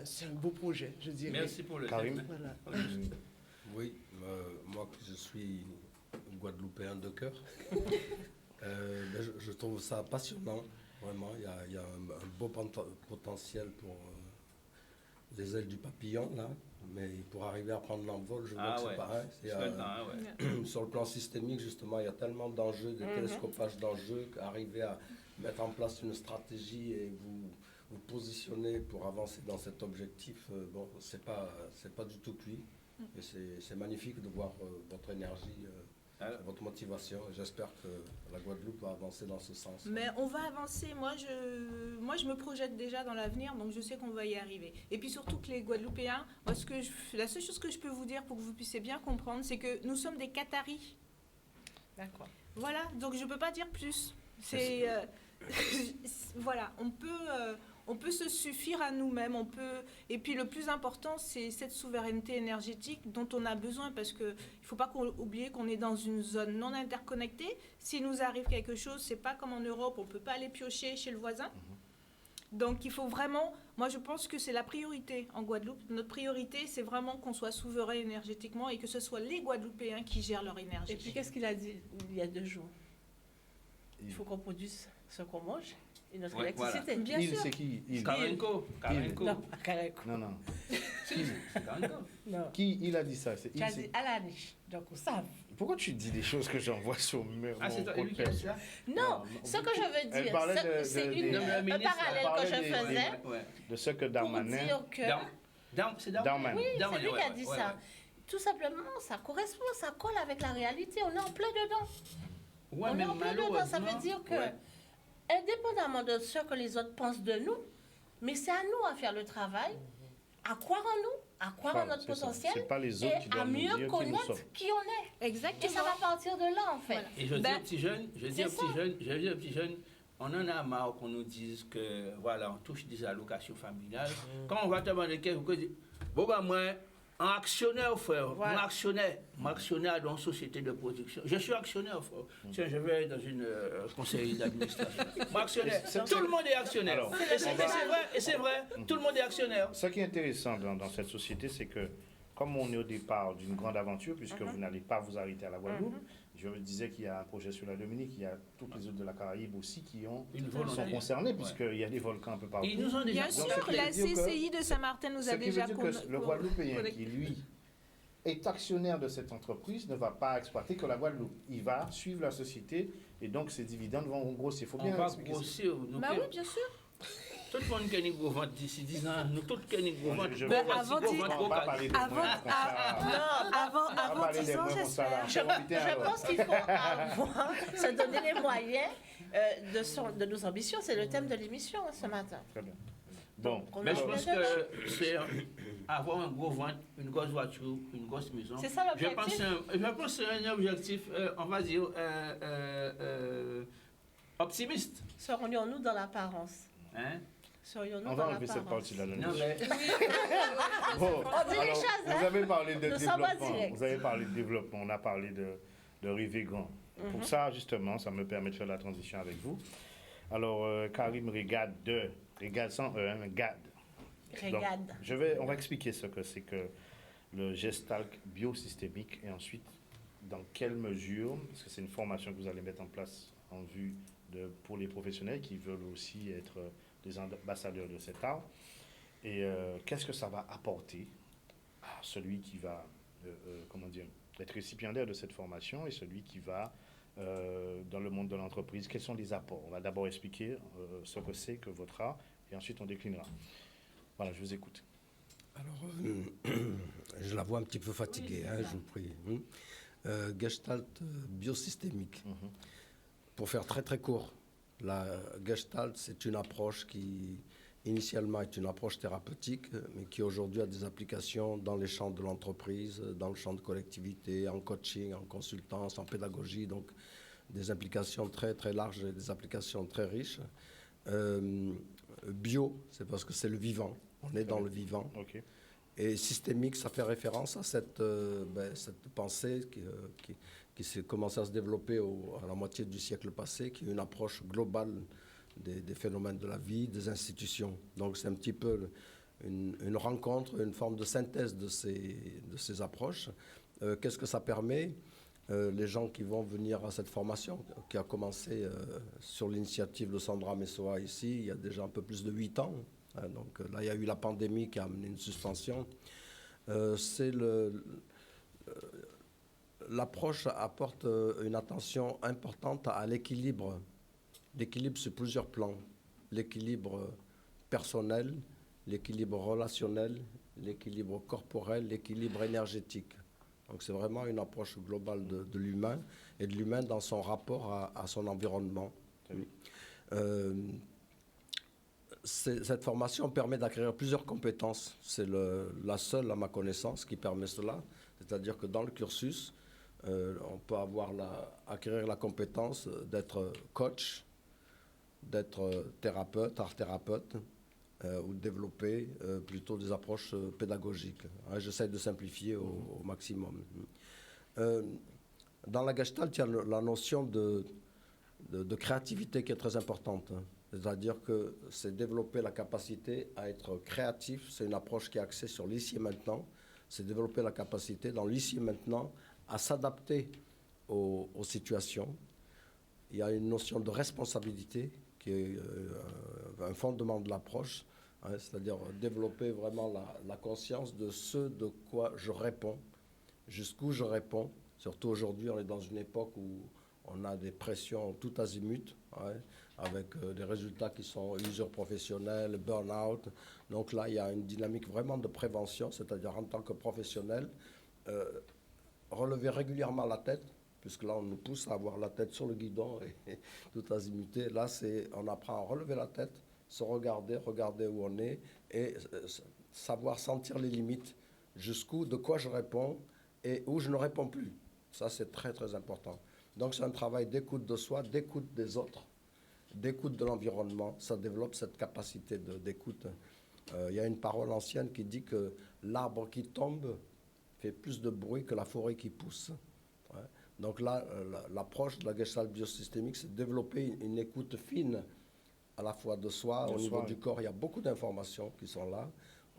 c'est un beau projet, je dirais. Merci pour le Karim. thème. Voilà. Oui, moi je suis guadeloupéen de cœur. Je trouve ça passionnant, vraiment. Il y a un beau potentiel pour les ailes du papillon, là, Mais pour arriver à prendre l'envol, je vois Ah que ouais. c'est pareil. C'est pas le temps, hein, ouais. Sur le plan systémique, justement, il y a tellement d'enjeux, de télescopage d'enjeux, qu'arriver à mettre en place une stratégie et vous positionner pour avancer dans cet objectif, bon, c'est pas du tout cuit. Et c'est magnifique de voir votre énergie, votre motivation. J'espère que la Guadeloupe va avancer dans ce sens. Mais on va avancer. Moi, je me projette déjà dans l'avenir, donc je sais qu'on va y arriver. Et puis surtout que les Guadeloupéens, moi, la seule chose que je peux vous dire pour que vous puissiez bien comprendre, c'est que nous sommes des Qataris. D'accord. Voilà, donc je ne peux pas dire plus. Voilà, on peut se suffire à nous-mêmes. Et puis le plus important, c'est cette souveraineté énergétique dont on a besoin, parce qu'il ne faut pas oublier qu'on est dans une zone non interconnectée. S'il nous arrive quelque chose, c'est pas comme en Europe, on ne peut pas aller piocher chez le voisin. Donc il faut vraiment, moi je pense que c'est la priorité en Guadeloupe. Notre priorité, c'est vraiment qu'on soit souverain énergétiquement et que ce soit les Guadeloupéens qui gèrent leur énergie. Et puis qu'est-ce qu'il a dit il y a 2 jours? Il faut qu'on produise ce qu'on mange et notre Ouais, électricité. voilà. Bien sûr. C'est qui Karenko. Non, pas Karenko. Non. Karenko. Non. Qui il a dit ça? C'est Tu as dit Alani. Donc on sait. Pourquoi tu dis des choses que j'envoie sur mon Ah, c'est toi, compte lui qui a dit perso? ça? Non, ce que je veux Elle dire, parlait c'est de- un ministre, parallèle elle que je parlait des- faisais Ouais. De ce que pour Darmanin... dire que... C'est Darmanin. Oui, Darmanin, c'est lui qui a ouais, dit ouais, ça. ouais. Tout simplement, ça correspond, ça colle avec la réalité. On est en plein dedans. Ouais, On mais est en plein dedans. Ça veut malheureusement, dire que, ouais. indépendamment de ce que les autres pensent de nous, mais c'est à nous à faire le travail, à croire en nous, à croire en Voilà, notre c'est ça. potentiel C'est pas les autres qui et à doivent nous dire mieux qui nous connaître sommes. qui on est. Exactement. Et ça va partir de là, en fait. Voilà. Et je dis Ben, aux petits jeunes, je dis aux petits jeunes, on en a marre qu'on nous dise que, voilà, on touche des allocations familiales. Quand on va te demander quelque chose, bon ben moi, un actionnaire, frère, Voilà. moi actionnaire dans une société de production. Je suis actionnaire, frère. Tiens, je vais dans une conseil d'administration. Moi actionnaire. Tout le monde est actionnaire. Alors, Et c'est vrai, tout le monde est actionnaire. Ce qui est intéressant dans cette société, c'est que comme on est au départ d'une grande aventure, puisque vous n'allez pas vous arrêter à la Guadeloupe, je disais qu'il y a un projet sur la Dominique, il y a toutes les autres de la Caraïbe aussi qui sont concernés, puisqu'il y a des volcans un peu partout. Ils nous ont déjà Bien sûr, Donc, ce qui la veut dire que- CCI de Saint-Martin nous Ce a qui veut déjà dire que le Guadeloupéen qui, lui, est actionnaire de cette entreprise ne va pas exploiter que la Guadeloupe. Il va suivre la société et donc ses dividendes vont grossir. Il faut On bien va expliquer ça. grossir. Nous, Bah oui, bien sûr. tout le monde qui a une gros ventre d'ici 10 ans, nous tous qui a une gros ventre. Je- Ben, je- avant on d'y- va pas parler de avant- moins comme ça. On va Avant parler 10 des ans, moins comme ça, là. j'espère. Profitez Je alors. pense qu'il faut avoir, se donner les moyens de nos ambitions. C'est le thème de l'émission ce matin. Très bien. Bon, On Mais je en pense est dedans. que c'est avoir un gros ventre, une grosse voiture, une grosse maison. C'est ça Je pense l'objectif. que c'est un objectif, on va dire, optimiste. Serions-nous dans l'apparence? Hein? Serions-nous on dans va enlever cette l'apparence? partie-là. de Non, nous. mais Bon, On dit les alors, choses, hein. vous avez parlé de Nous sommes pas développement. directs. Vous avez parlé de développement. On a parlé de rêver grand. Pour ça, justement, ça me permet de faire la transition avec vous. Alors, Karim Régade sans E, hein, GAD. Donc, Regarde. on va expliquer ce que c'est que le Gestalt biosystémique et ensuite dans quelle mesure, parce que c'est une formation que vous allez mettre en place en vue pour les professionnels qui veulent aussi être des ambassadeurs de cet art. Et qu'est-ce que ça va apporter à celui qui va être récipiendaire de cette formation et celui qui va dans le monde de l'entreprise. Quels sont les apports? On va d'abord expliquer ce que c'est que votre art et ensuite on déclinera. Voilà, je vous écoute. Alors, je la vois un petit peu fatiguée, hein, je vous prie. Gestalt biosystémique. Pour faire très très court, la Gestalt, c'est une approche qui, initialement, est une approche thérapeutique, mais qui aujourd'hui a des applications dans les champs de l'entreprise, dans le champ de collectivité, en coaching, en consultance, en pédagogie, donc des implications très très larges et des applications très riches. Bio, c'est parce que c'est le vivant, on est dans le vivant. Ok. Et systémique, ça fait référence à cette pensée qui s'est commencé à se développer à la moitié du siècle passé, qui est une approche globale des phénomènes de la vie, des institutions. Donc c'est un petit peu une rencontre, une forme de synthèse de ces approches. Qu'est-ce que ça permet? Les gens qui vont venir à cette formation, qui a commencé sur l'initiative de Sandra Messoa ici, il y a déjà un peu plus de 8 ans. Donc là, il y a eu la pandémie qui a amené une suspension. C'est l'approche apporte une attention importante à l'équilibre. L'équilibre sur plusieurs plans. L'équilibre personnel, l'équilibre relationnel, l'équilibre corporel, l'équilibre énergétique. Donc c'est vraiment une approche globale de l'humain et de l'humain dans son rapport à son environnement. Cette formation permet d'acquérir plusieurs compétences. C'est la seule, à ma connaissance, qui permet cela. C'est-à-dire que dans le cursus, on peut acquérir la compétence d'être coach, d'être thérapeute, art-thérapeute, ou de développer plutôt des approches pédagogiques. J'essaie de simplifier au maximum. Dans la Gestalt, il y a la notion de créativité qui est très importante. C'est-à-dire que c'est développer la capacité à être créatif. C'est une approche qui est axée sur l'ici et maintenant. C'est développer la capacité dans l'ici et maintenant à s'adapter aux situations. Il y a une notion de responsabilité qui est un fondement de l'approche, c'est-à-dire développer vraiment la conscience de ce de quoi je réponds, jusqu'où je réponds. Surtout aujourd'hui, on est dans une époque où on a des pressions tout azimut, avec des résultats qui sont usure professionnelle, burn-out. Donc là, il y a une dynamique vraiment de prévention, c'est-à-dire en tant que professionnel, relever régulièrement la tête, puisque là, on nous pousse à avoir la tête sur le guidon et tout azimuté. Là, on apprend à relever la tête, se regarder où on est et savoir sentir les limites, jusqu'où, de quoi je réponds et où je ne réponds plus. Ça, c'est très, très important. Donc, c'est un travail d'écoute de soi, d'écoute des autres, d'écoute de l'environnement. Ça développe cette capacité d'écoute. Il y a une parole ancienne qui dit que l'arbre qui tombe fait plus de bruit que la forêt qui pousse. Donc là, l'approche de la Gestalt biosystémique, c'est de développer une écoute fine à la fois de soi, au niveau du corps. Il y a beaucoup d'informations qui sont là,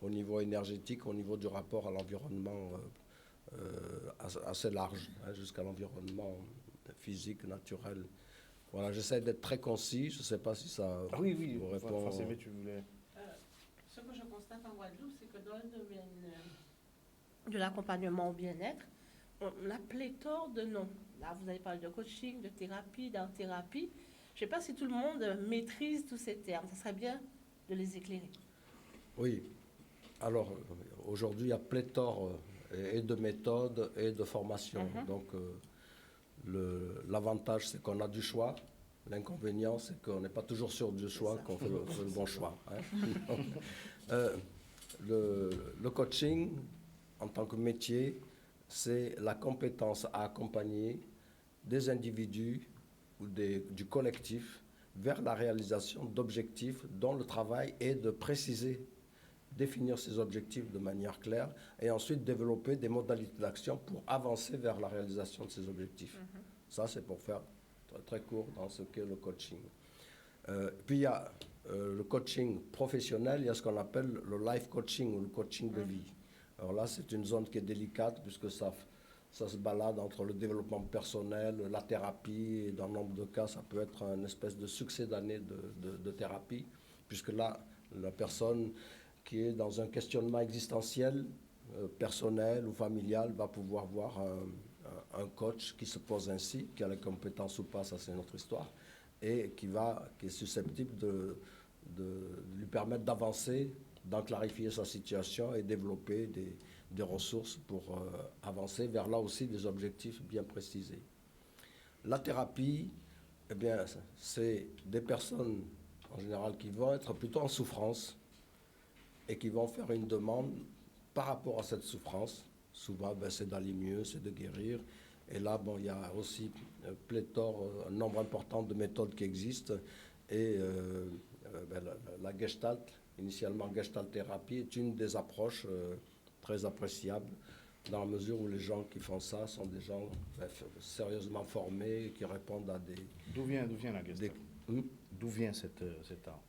au niveau énergétique, au niveau du rapport à l'environnement assez large, jusqu'à l'environnement physique, naturel. Voilà, j'essaie d'être très concis. Je ne sais pas si ça oui, vous répond. Français, tu voulais... Ce que je constate en Guadeloupe, c'est que dans le domaine de l'accompagnement au bien-être, on a pléthore de noms. Là, vous avez parlé de coaching, de thérapie, d'art-thérapie. Je ne sais pas si tout le monde maîtrise tous ces termes. Ça serait bien de les éclairer. Oui. Alors, aujourd'hui, il y a pléthore et de méthodes et de formations. Donc, l'avantage, c'est qu'on a du choix. L'inconvénient, c'est qu'on n'est pas toujours sûr du choix, qu'on fait le bon choix. Le coaching, en tant que métier, c'est la compétence à accompagner des individus ou du collectif vers la réalisation d'objectifs dont le travail est de préciser, définir ces objectifs de manière claire et ensuite développer des modalités d'action pour avancer vers la réalisation de ces objectifs. Ça, c'est pour faire très, très court dans ce qu'est le coaching. Puis il y a le coaching professionnel, il y a ce qu'on appelle le life coaching ou le coaching de vie. Alors là, c'est une zone qui est délicate puisque ça se balade entre le développement personnel, la thérapie, et dans nombre de cas, ça peut être une espèce de succédané de thérapie, puisque là, la personne qui est dans un questionnement existentiel, personnel ou familial, va pouvoir voir un coach qui se pose ainsi, qui a les compétences ou pas, ça c'est notre histoire, et qui est susceptible de lui permettre d'avancer, d'en clarifier sa situation et développer des ressources pour avancer vers là aussi des objectifs bien précisés. La thérapie, eh bien, c'est des personnes en général qui vont être plutôt en souffrance et qui vont faire une demande par rapport à cette souffrance. Souvent, c'est d'aller mieux, c'est de guérir. Et là, il y a aussi un nombre important de méthodes qui existent. Et la Gestalt, initialement Gestalt thérapie, est une des approches très appréciables dans la mesure où les gens qui font ça sont des gens sérieusement formés qui répondent à des... D'où vient la Gestalt? D'où vient cet art?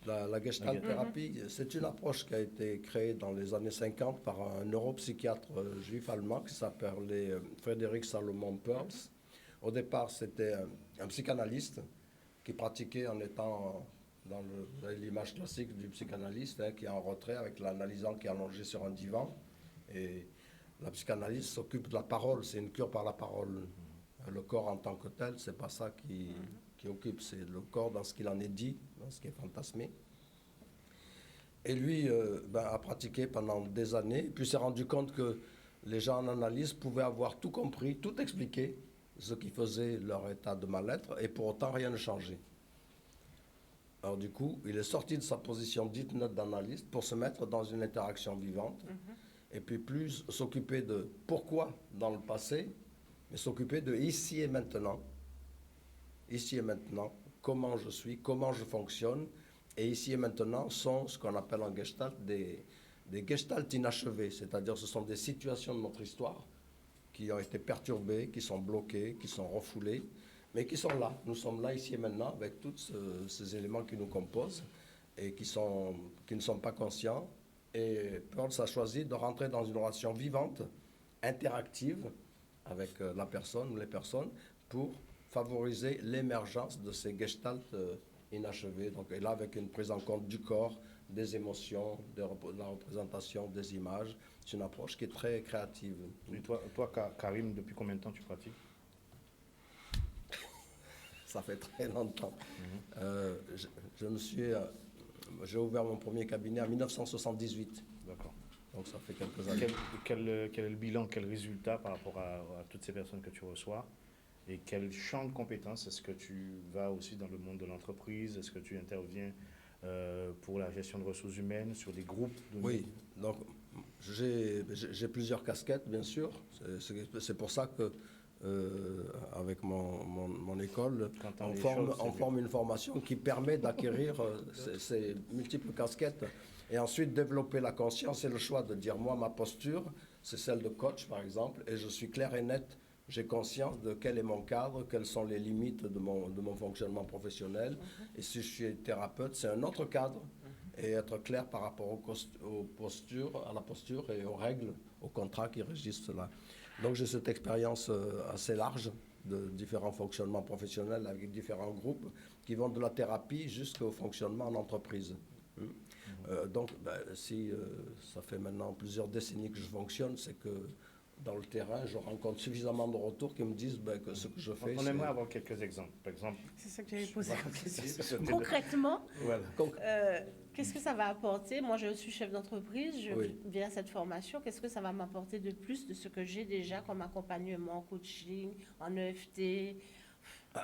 La Gestalt thérapie, c'est une approche qui a été créée dans les années 50 par un neuropsychiatre juif allemand qui s'appelait Frédéric Salomon Perls. Au départ, c'était un psychanalyste qui pratiquait en étant dans l'image classique du psychanalyste, qui est en retrait avec l'analysant qui est allongé sur un divan Et la psychanalyse s'occupe de la parole, c'est une cure par la parole. Le corps en tant que tel, c'est pas ça qui occupe, c'est le corps dans ce qu'il en est dit, dans ce qui est fantasmé. Et lui a pratiqué pendant des années, puis s'est rendu compte que les gens en analyse pouvaient avoir tout compris, tout expliqué, ce qui faisait leur état de mal-être, et pour autant rien ne changeait. Alors du coup, il est sorti de sa position dite neutre d'analyste pour se mettre dans une interaction vivante, et puis plus s'occuper de pourquoi dans le passé, mais s'occuper de ici et maintenant. Ici et maintenant, comment je suis, comment je fonctionne, et ici et maintenant sont ce qu'on appelle en gestalt des gestalts inachevés, c'est-à-dire ce sont des situations de notre histoire qui ont été perturbées, qui sont bloquées, qui sont refoulées, mais qui sont là. Nous sommes là ici et maintenant avec tous ces éléments qui nous composent et qui ne sont pas conscients. Et Pearls a choisi de rentrer dans une relation vivante, interactive avec la personne ou les personnes pour favoriser l'émergence de ces gestalts inachevés. Donc, et là, avec une prise en compte du corps, des émotions, de la représentation, des images. C'est une approche qui est très créative. Et toi, Karim, depuis combien de temps tu pratiques? Ça fait très longtemps. J'ai ouvert mon premier cabinet en 1978. D'accord. Donc ça fait quelques années. Quel est le bilan, quel résultat par rapport à toutes ces personnes que tu reçois? Et quel champ de compétences? Est-ce que tu vas aussi dans le monde de l'entreprise? Est-ce que tu interviens pour la gestion de ressources humaines sur des groupes? Oui, donc j'ai plusieurs casquettes, bien sûr. C'est pour ça que avec mon école, on forme une formation qui permet d'acquérir ces multiples casquettes et ensuite développer la conscience et le choix de dire, moi, ma posture, c'est celle de coach, par exemple, et je suis clair et net. J'ai conscience de quel est mon cadre, quelles sont les limites de mon fonctionnement professionnel. Et si je suis thérapeute, c'est un autre cadre. Et être clair par rapport à la posture et aux règles, aux contrats qui régissent cela. Donc j'ai cette expérience assez large de différents fonctionnements professionnels avec différents groupes qui vont de la thérapie jusqu'au fonctionnement en entreprise. Donc si ça fait maintenant plusieurs décennies que je fonctionne, c'est que dans le terrain, je rencontre suffisamment de retours qui me disent que ce que je fais... On aimerait avoir quelques exemples. Par exemple, C'est ça que j'avais posé comme question. Concrètement, voilà. qu'est-ce que ça va apporter? Moi, je suis chef d'entreprise, je Oui. viens à cette formation. Qu'est-ce que ça va m'apporter de plus de ce que j'ai déjà comme accompagnement, coaching, en EFT,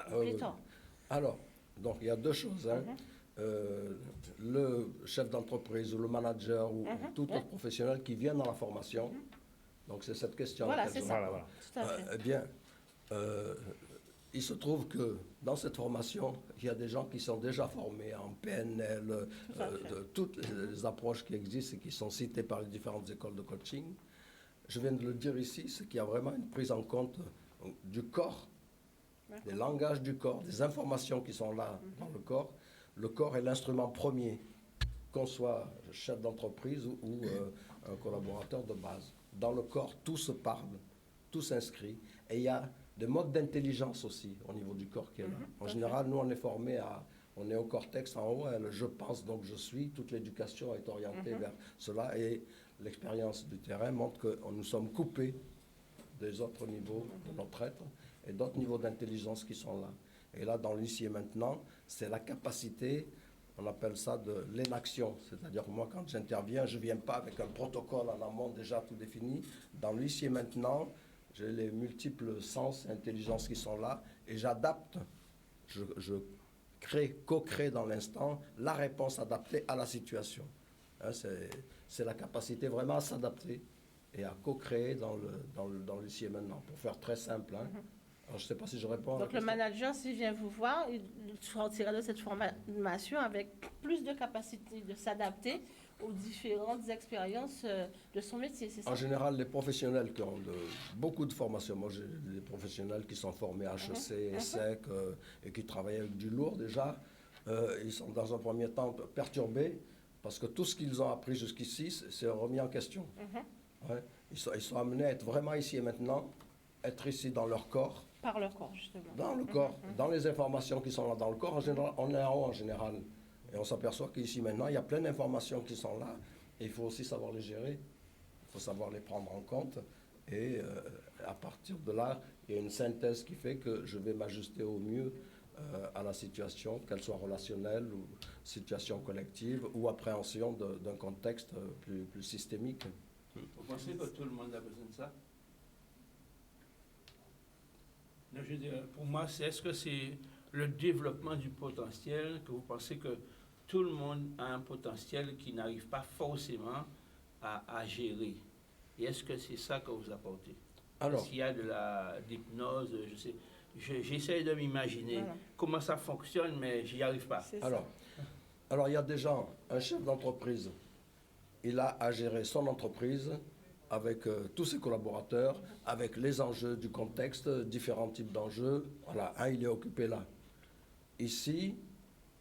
pléthore. Alors, donc il y a deux choses. Le chef d'entreprise ou le manager ou tout autre professionnel qui vient dans la formation. Donc c'est cette question. Voilà, c'est ça. Voilà. Tout à fait. Eh bien, il se trouve que dans cette formation, il y a des gens qui sont déjà formés en PNL, de toutes les approches qui existent et qui sont citées par les différentes écoles de coaching. Je viens de le dire ici, c'est qu'il y a vraiment une prise en compte du corps, des langages du corps, des informations qui sont là dans le corps. Le corps est l'instrument premier, qu'on soit chef d'entreprise ou un collaborateur de base. Dans le corps, tout se parle, tout s'inscrit. Et il y a des modes d'intelligence aussi au niveau du corps qui est là. En général, nous, on est formés on est au cortex en haut, le je pense donc je suis. Toute l'éducation est orientée vers cela. Et l'expérience du terrain montre que nous sommes coupés des autres niveaux de notre être et d'autres niveaux d'intelligence qui sont là. Et là, dans l'ici et maintenant, c'est la capacité, on appelle ça de l'énaction. C'est-à-dire que moi, quand j'interviens, je ne viens pas avec un protocole en amont déjà tout défini. Dans l'ici et maintenant, j'ai les multiples sens et intelligences qui sont là et j'adapte, je co-crée dans l'instant la réponse adaptée à la situation. C'est la capacité vraiment à s'adapter et à co-créer dans l'ici et maintenant, pour faire très simple. Alors, je ne sais pas si je réponds à la Donc, le question. manager, s'il vient vous voir, il sortira de cette formation avec plus de capacité de s'adapter aux différentes expériences de son métier, c'est ça? En général, les professionnels qui ont beaucoup de formations, moi j'ai des professionnels qui sont formés à HEC, ESSEC et qui travaillent avec du lourd déjà, ils sont dans un premier temps perturbés parce que tout ce qu'ils ont appris jusqu'ici, c'est remis en question. Ouais. Ils sont amenés à être vraiment ici et maintenant, être ici dans leur corps. Par leur corps, justement. Dans le corps, dans les informations qui sont là dans le corps, en général, on est en haut en général. Et on s'aperçoit qu'ici maintenant, il y a plein d'informations qui sont là. Et il faut aussi savoir les gérer. faut savoir les prendre en compte. Et à partir de là, il y a une synthèse qui fait que je vais m'ajuster au mieux à la situation, qu'elle soit relationnelle ou situation collective ou appréhension d'un contexte plus systémique. Vous pensez que tout le monde a besoin de ça? Non, je veux dire, pour moi, est-ce que c'est le développement du potentiel, que vous pensez que tout le monde a un potentiel qui n'arrive pas forcément à gérer? Et est-ce que c'est ça que vous apportez? Alors, Est-ce qu'il y a de l'hypnose? Je sais, j'essaie de m'imaginer comment ça fonctionne, mais j'y arrive pas. Alors, il y a déjà un chef d'entreprise. Il a à gérer son entreprise avec tous ses collaborateurs, avec les enjeux du contexte, différents types d'enjeux. Voilà, il est occupé là. Ici,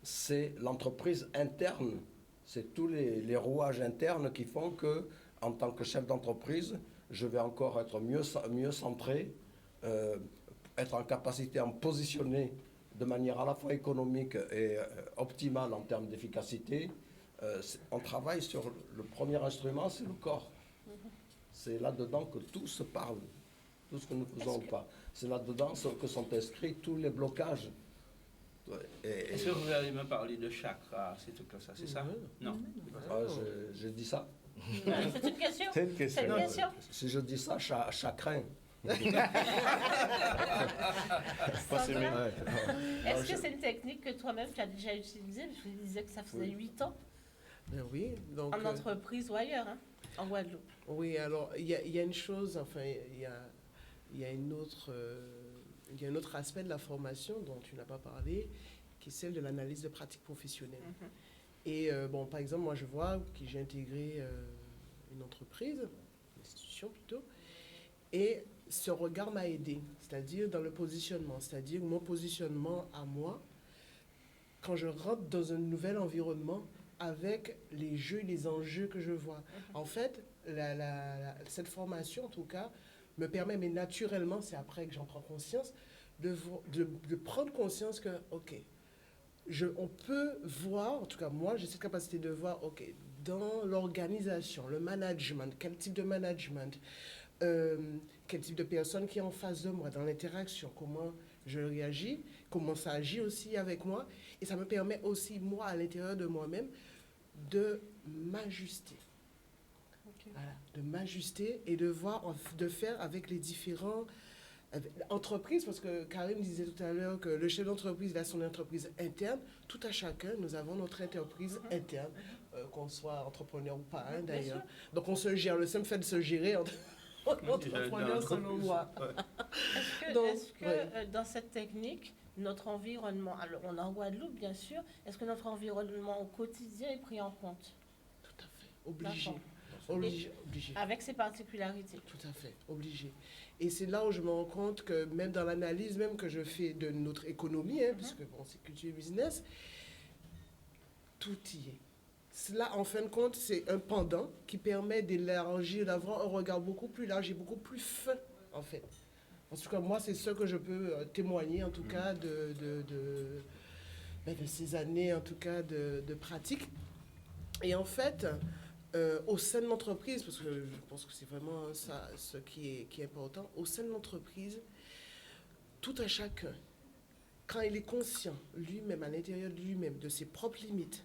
c'est l'entreprise interne. C'est tous les rouages internes qui font que, en tant que chef d'entreprise, je vais encore être mieux centré, être en capacité à me positionner de manière à la fois économique et optimale en termes d'efficacité. On travaille sur le premier instrument, c'est le corps. C'est là-dedans que tout se parle, tout ce que nous faisons ou pas. C'est là-dedans que sont inscrits tous les blocages. Est-ce que vous allez me parler de chakra, ces trucs-là, ça, c'est ça? Non. J'ai dit ça. C'est une question. C'est une question. C'est une question. Si je dis ça, chacun. Est-ce que c'est une technique que toi-même tu as déjà utilisée? Parce que tu disais que ça faisait 8 ans. Ben oui, donc, en entreprise ou ailleurs, hein, en Guadeloupe. Oui, alors il y a une chose, enfin il y a une autre, il y a un autre aspect de la formation dont tu n'as pas parlé, qui est celle de l'analyse de pratiques professionnelles. Et bon, par exemple, moi je vois que j'ai intégré une entreprise, une institution plutôt, et ce regard m'a aidé, c'est-à-dire dans le positionnement, c'est-à-dire mon positionnement à moi, quand je rentre dans un nouvel environnement, avec les jeux et les enjeux que je vois. En fait, cette formation, en tout cas, me permet, mais naturellement, c'est après que j'en prends conscience, de prendre conscience que, OK, on peut voir, en tout cas moi, j'ai cette capacité de voir, OK, dans l'organisation, le management, quel type de management, quel type de personne qui est en face de moi, dans l'interaction, comment je réagis, comment ça agit aussi avec moi. Et ça me permet aussi, moi, à l'intérieur de moi-même, de m'ajuster. Voilà, de m'ajuster et de voir, de faire avec les différents entreprises, parce que Karim disait tout à l'heure que le chef d'entreprise a son entreprise interne. Tout à chacun, nous avons notre entreprise interne, qu'on soit entrepreneur ou pas, hein, d'ailleurs. Donc on se gère, le simple fait de se gérer entre entrepreneurs selon moi. Est-ce que dans cette technique, notre environnement, alors on est en Guadeloupe bien sûr, est-ce que notre environnement au quotidien est pris en compte? Tout à fait, obligé. Obligé. Avec ses particularités. Tout à fait, obligé. Et c'est là où je me rends compte que même dans l'analyse même que je fais de notre économie, hein, puisque bon, c'est culture et business, tout y est. Cela, en fin de compte, c'est un pendant qui permet d'élargir, d'avoir un regard beaucoup plus large et beaucoup plus fin, en fait. En tout cas, moi, c'est ce que je peux témoigner, en tout cas, de ces années, en tout cas, de pratique. Et en fait, au sein de l'entreprise, parce que je pense que c'est vraiment ça, ce qui est important, au sein de l'entreprise, tout à chacun, quand il est conscient, lui-même, à l'intérieur de lui-même, de ses propres limites,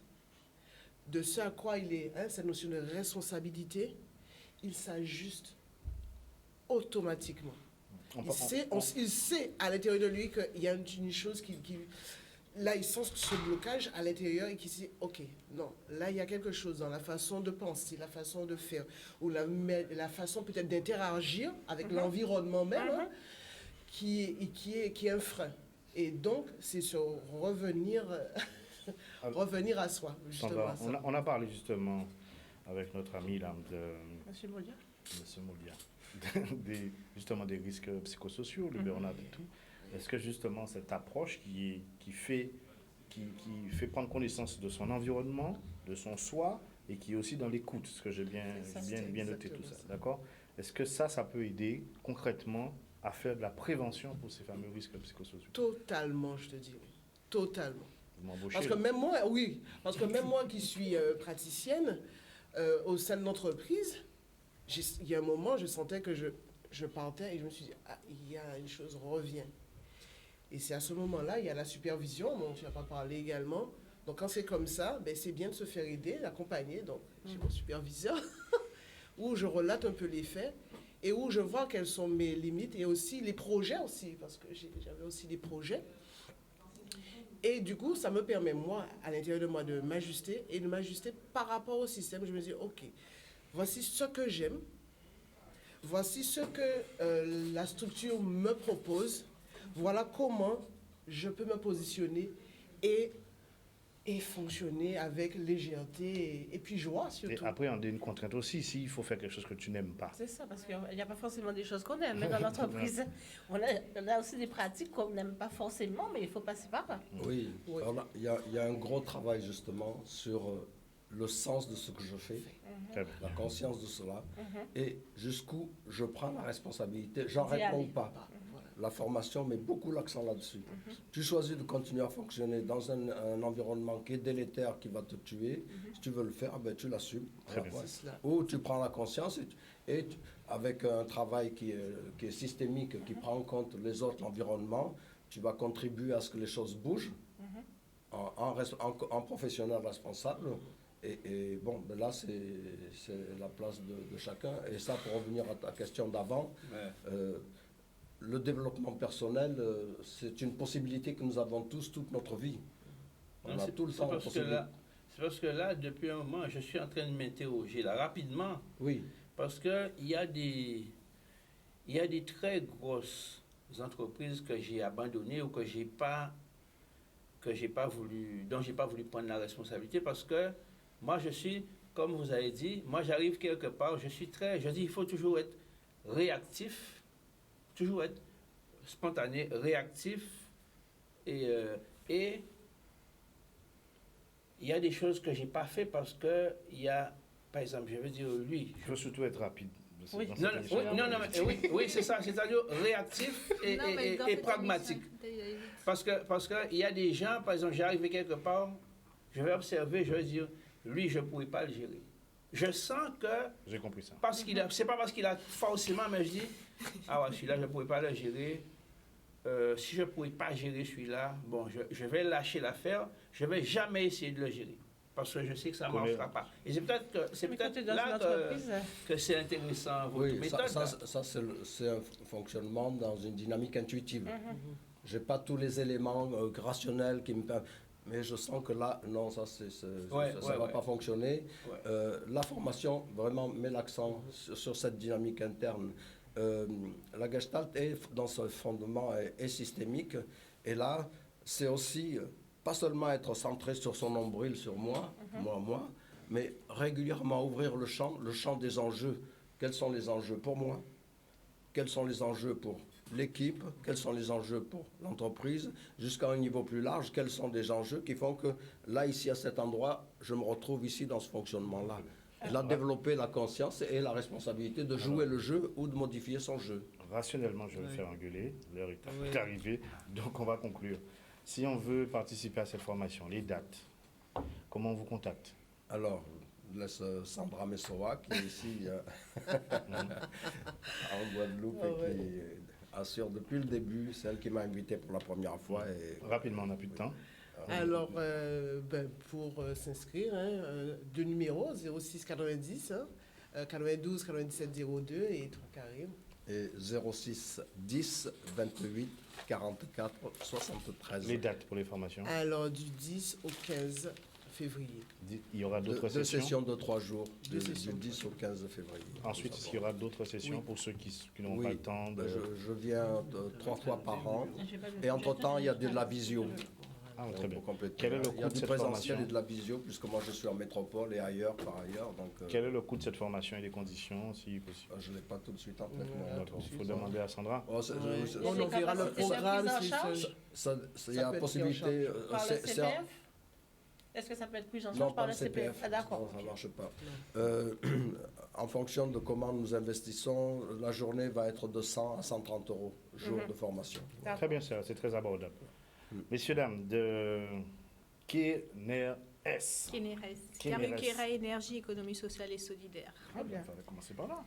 de ce à quoi il est, hein, cette notion de responsabilité, il s'ajuste automatiquement. Il sait à l'intérieur de lui qu'il y a une chose qui là, il sent ce blocage à l'intérieur et qui se dit, OK, non, là, il y a quelque chose dans la façon de penser, la façon de faire, ou la façon peut-être d'interagir avec l'environnement même, hein, qui est un frein. Et donc, c'est sur revenir à soi, justement. On a parlé justement avec notre ami là, Monsieur Molia. Monsieur Molia, justement des risques psychosociaux, le burn-out et tout. Est-ce que justement cette approche qui fait prendre connaissance de son environnement, de son soi, et qui est aussi dans l'écoute, ce que j'ai bien noté tout ça, d'accord? Est-ce que ça peut aider concrètement à faire de la prévention pour ces fameux risques psychosociaux? Totalement, je te dis, totalement. Vous m'embauchez, parce que même moi, oui, parce que même moi qui suis praticienne au sein de l'entreprise, il y a un moment, je sentais que je partais et je me suis dit, ah, il y a une chose revient. Et c'est à ce moment-là, il y a la supervision, dont tu n'as pas parlé également. Donc quand c'est comme ça, ben, c'est bien de se faire aider, d'accompagner. Donc j'ai mon superviseur, où je relate un peu les faits et où je vois quelles sont mes limites et aussi les projets aussi, parce que j'avais aussi des projets. Et du coup, ça me permet, moi, à l'intérieur de moi, de m'ajuster et de m'ajuster par rapport au système. Je me dis, OK, voici ce que j'aime, voici ce que la structure me propose, voilà comment je peux me positionner et fonctionner avec légèreté et puis joie surtout. Et après, on a une contrainte aussi, s'il faut faire quelque chose que tu n'aimes pas. C'est ça, parce qu'il n'y a pas forcément des choses qu'on aime dans l'entreprise. On a aussi des pratiques qu'on n'aime pas forcément, mais il faut passer par là. Oui, Oui. alors, il y a un gros travail justement sur le sens de ce que je fais, Très bien. la conscience de cela, et jusqu'où je prends la responsabilité. J'en D'y réponds aller. pas. La formation met beaucoup l'accent là-dessus. Tu choisis de continuer à fonctionner dans un environnement qui est délétère, qui va te tuer. Si tu veux le faire, ben, tu l'assumes. Très Voilà. bien. C'est cela. Ou tu prends la conscience avec un travail qui est systémique, qui prend en compte les autres, l'environnement, tu vas contribuer à ce que les choses bougent en professionnel responsable. Et bon, ben là, c'est la place de chacun. Et ça, pour revenir à ta question d'avant, le développement personnel, c'est une possibilité que nous avons tous toute notre vie. On a tout le temps la possibilité. C'est parce que là, depuis un moment, je suis en train de m'interroger là rapidement, Oui, parce qu'il y a des très grosses entreprises que j'ai abandonnées ou dont j'ai pas voulu prendre la responsabilité, parce que moi, je suis, comme vous avez dit, moi j'arrive quelque part, je dis, il faut toujours être réactif, toujours être spontané, réactif, et il y a des choses que j'ai pas fait parce que il y a, par exemple, je veux dire, lui. Il faut surtout être rapide. Oui. Dans Non, cette non, émission. oui, c'est ça, c'est-à-dire réactif et pragmatique. Parce que il y a des gens, par exemple, j'arrive quelque part, je vais observer, je vais dire, lui, je ne pourrais pas le gérer. Je sens que, J'ai compris ça. c'est pas parce qu'il a forcément, mais je dis, ah ouais, celui-là, je ne pourrais pas le gérer. Si je ne pourrais pas gérer celui-là, bon, je vais lâcher l'affaire, je ne vais jamais essayer de le gérer. Parce que je sais que ça ne marchera pas. Et c'est peut-être Dans là une entreprise, que c'est intéressant, votre oui, méthode. ça c'est un fonctionnement dans une dynamique intuitive. Je n'ai pas tous les éléments rationnels qui me permettent. Mais je sens que là, non, ça ne va pas fonctionner. Ouais. La formation vraiment met l'accent sur cette dynamique interne. La Gestalt, dans ce fondement, est systémique. Et là, c'est aussi, pas seulement être centré sur son nombril, sur moi, mais régulièrement ouvrir le champ des enjeux. Quels sont les enjeux pour moi? Quels sont les enjeux pour l'équipe? Quels sont les enjeux pour l'entreprise? Jusqu'à un niveau plus large, quels sont des enjeux qui font que là, ici, à cet endroit, je me retrouve ici dans ce fonctionnement-là? Et là, développer la conscience et la responsabilité de jouer le jeu ou de modifier son jeu. Rationnellement, je vais me faire engueuler. L'heure est arrivée, donc on va conclure. Si on veut participer à cette formation, les dates, comment on vous contacte? Alors, je laisse Sandra Messoa, qui est ici en Guadeloupe et qui assure depuis le début, celle qui m'a invité pour la première fois. Et, Rapidement, on n'a plus de temps. Alors, pour s'inscrire, deux numéros, 06 90, 92 97 02 et 3 carrés. et 06 10 28 44 73. Les dates pour les formations. Alors, du 10 au 15 février. Il y aura d'autres Deux sessions. sessions de 3 jours, Deux du sessions. 10 au 15 février. Ensuite, est-ce qu'il y aura d'autres sessions pour ceux qui n'ont pas le temps de... Je viens 3 fois par an. Et entre-temps, il y a de la visio. Ah, très bien. Pour compléter. Quel est le Il y coût a de du cette présentiel formation? et de la visio, puisque moi je suis en métropole et ailleurs par ailleurs. Donc, Quel est le coût de cette formation et les conditions, si possible? je ne l'ai pas tout de suite en tête. D'accord. Il faut demander à Sandra. Oh, On en verra le programme. prise en charge Il y a la possibilité. par le c'est- CPF? Est-ce que ça peut être pris en Non, charge pas par le le CPF? Ah, d'accord. Non, ça ne marche pas. En fonction de comment nous investissons, la journée va être de 100 à 130 euros, jour de formation. Très bien, c'est très abordable. Messieurs, dames, de Kener S. Kénérès. Kénérès. Karukera Énergie, Économie Sociale et Solidaire. Très bien, on va commencer par là.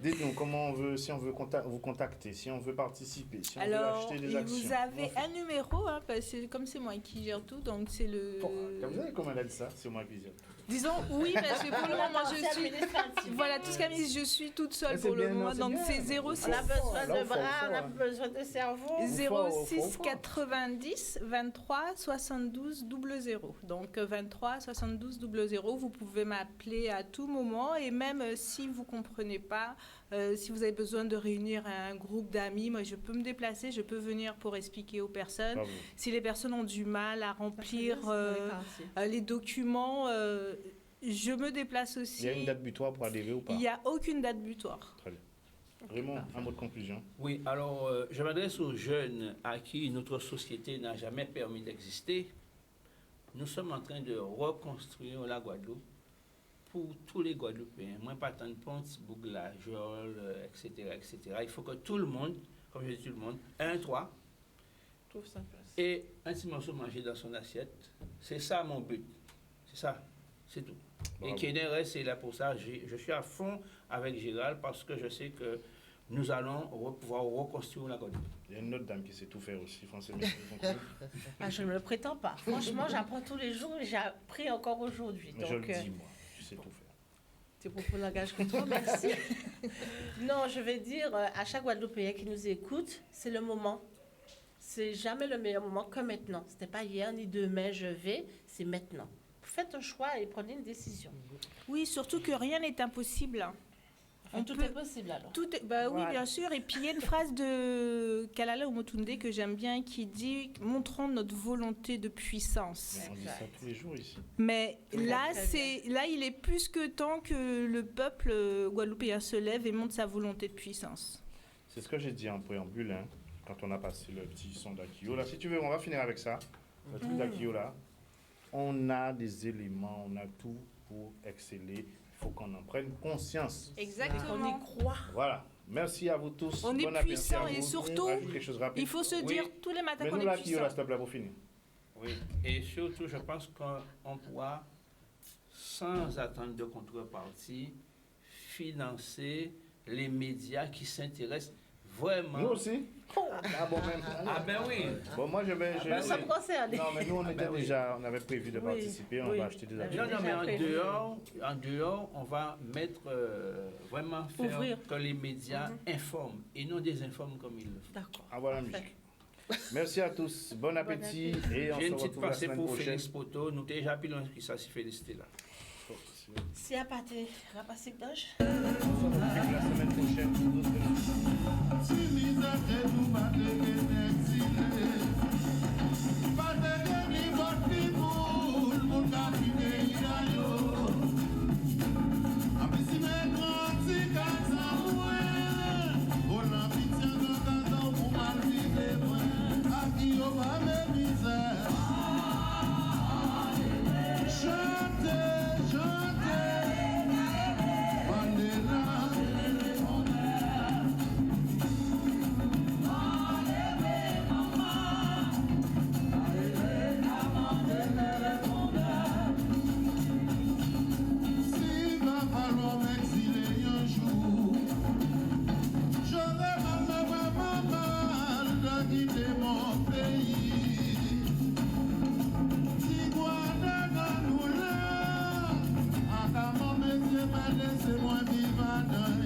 Dites-nous, comment on veut, si on veut vous contacter, si on veut participer, si on veut Alors, acheter des actions. vous avez comment on un numéro, hein, parce que comme c'est moi qui gère tout, donc c'est le... fait? Comme vous savez comment elle a dit ça, c'est moi qui gère. Disons oui, parce que pour le moment, je suis... administratif. Voilà, tout ce qu'elle dit, je suis toute seule Mais c'est pour le bien, non, moment, c'est donc bien. c'est 06... On a besoin Là, de faut bras, on a hein. besoin de cerveau. Faut 06 fort. 90 23 72 00. Donc 23 72 00, vous pouvez m'appeler à tout moment et même si vous ne comprenez pas, si vous avez besoin de réunir un groupe d'amis, moi je peux me déplacer, je peux venir pour expliquer aux personnes. Bravo. Si les personnes ont du mal à remplir les documents, je me déplace aussi. Il y a une date butoir pour adhérer ou pas? Il n'y a aucune date butoir. Très bien. Raymond, un mot de conclusion. Oui, alors je m'adresse aux jeunes à qui notre société n'a jamais permis d'exister. Nous sommes en train de reconstruire la Guadeloupe pour tous les Guadeloupéens. Moins pas tant de Ponte, Bougla, Jol, etc., etc. Il faut que tout le monde, comme je dis tout le monde, ait un toit Trouve sa place. et un petit morceau mangé dans son assiette. C'est ça mon but. C'est ça. C'est tout. Bravo. Et Kénérès est là pour ça. Je suis à fond avec Gérald parce que je sais que nous allons pouvoir reconstruire la Guadeloupe. Il y a une autre dame qui sait tout faire aussi, Français. Ah, je ne me le prétends pas. Franchement, j'apprends tous les jours et j'ai appris encore aujourd'hui. Mais je le Donc, dis, moi, tu sais tout faire. c'est pour le langage contre merci. Non, je vais dire à chaque Guadeloupéen qui nous écoute, c'est le moment. C'est jamais le meilleur moment que maintenant. Ce n'est pas hier ni demain, je vais, c'est maintenant. Faites un choix et prenez une décision. Oui, surtout que rien n'est impossible. Enfin, tout peut- est possible alors. Tout est- bah Voilà. Oui, bien sûr. Et puis il y a une phrase de Kalala Omotunde que j'aime bien qui dit « Montrons notre volonté de puissance On dit ça tous les jours ici. ». Mais là, Très là, il est plus que temps que le peuple guadeloupéen se lève et montre sa volonté de puissance. C'est ce que j'ai dit en préambule, hein, quand on a passé le petit son d'Akio. Là, si tu veux, on va finir avec ça. Le truc d'Akio, là. On a des éléments, on a tout pour exceller. Il faut qu'on en prenne conscience. On y Exactement. croit. Voilà. Merci à vous tous. On est Bon appétit puissant à et vous. surtout, Rajoute quelque chose rapide. Il faut se Oui. dire tous les matins Mais qu'on nous, est l'Akio, puissant. là, s'il te plaît, pour finir. Oui, et surtout, je pense qu'on pourra, sans attendre de contrepartie, financer les médias qui s'intéressent vraiment. Nous aussi. Ah bon, même. Ah ben oui. Bon, moi, je vais... Nous sommes concernés. Non, mais nous, on était oui. déjà... On avait prévu de Oui, participer. On oui. va acheter des Non, actions. Non, non, mais Déjà en dehors, on va mettre vraiment faire Ouvrir. que les médias informent et non désinforment comme ils le font. D'accord. Ah, voilà la Parfait. musique. Merci à tous. Bon appétit. Et on J'ai se une petite retrouve la pensée semaine pour prochaine. Félix Poto. Nous déjà pilons qui ça si félicité là. Si à part tes rapaces d'âge. On se retrouve la semaine prochaine. Laissez-moi vivre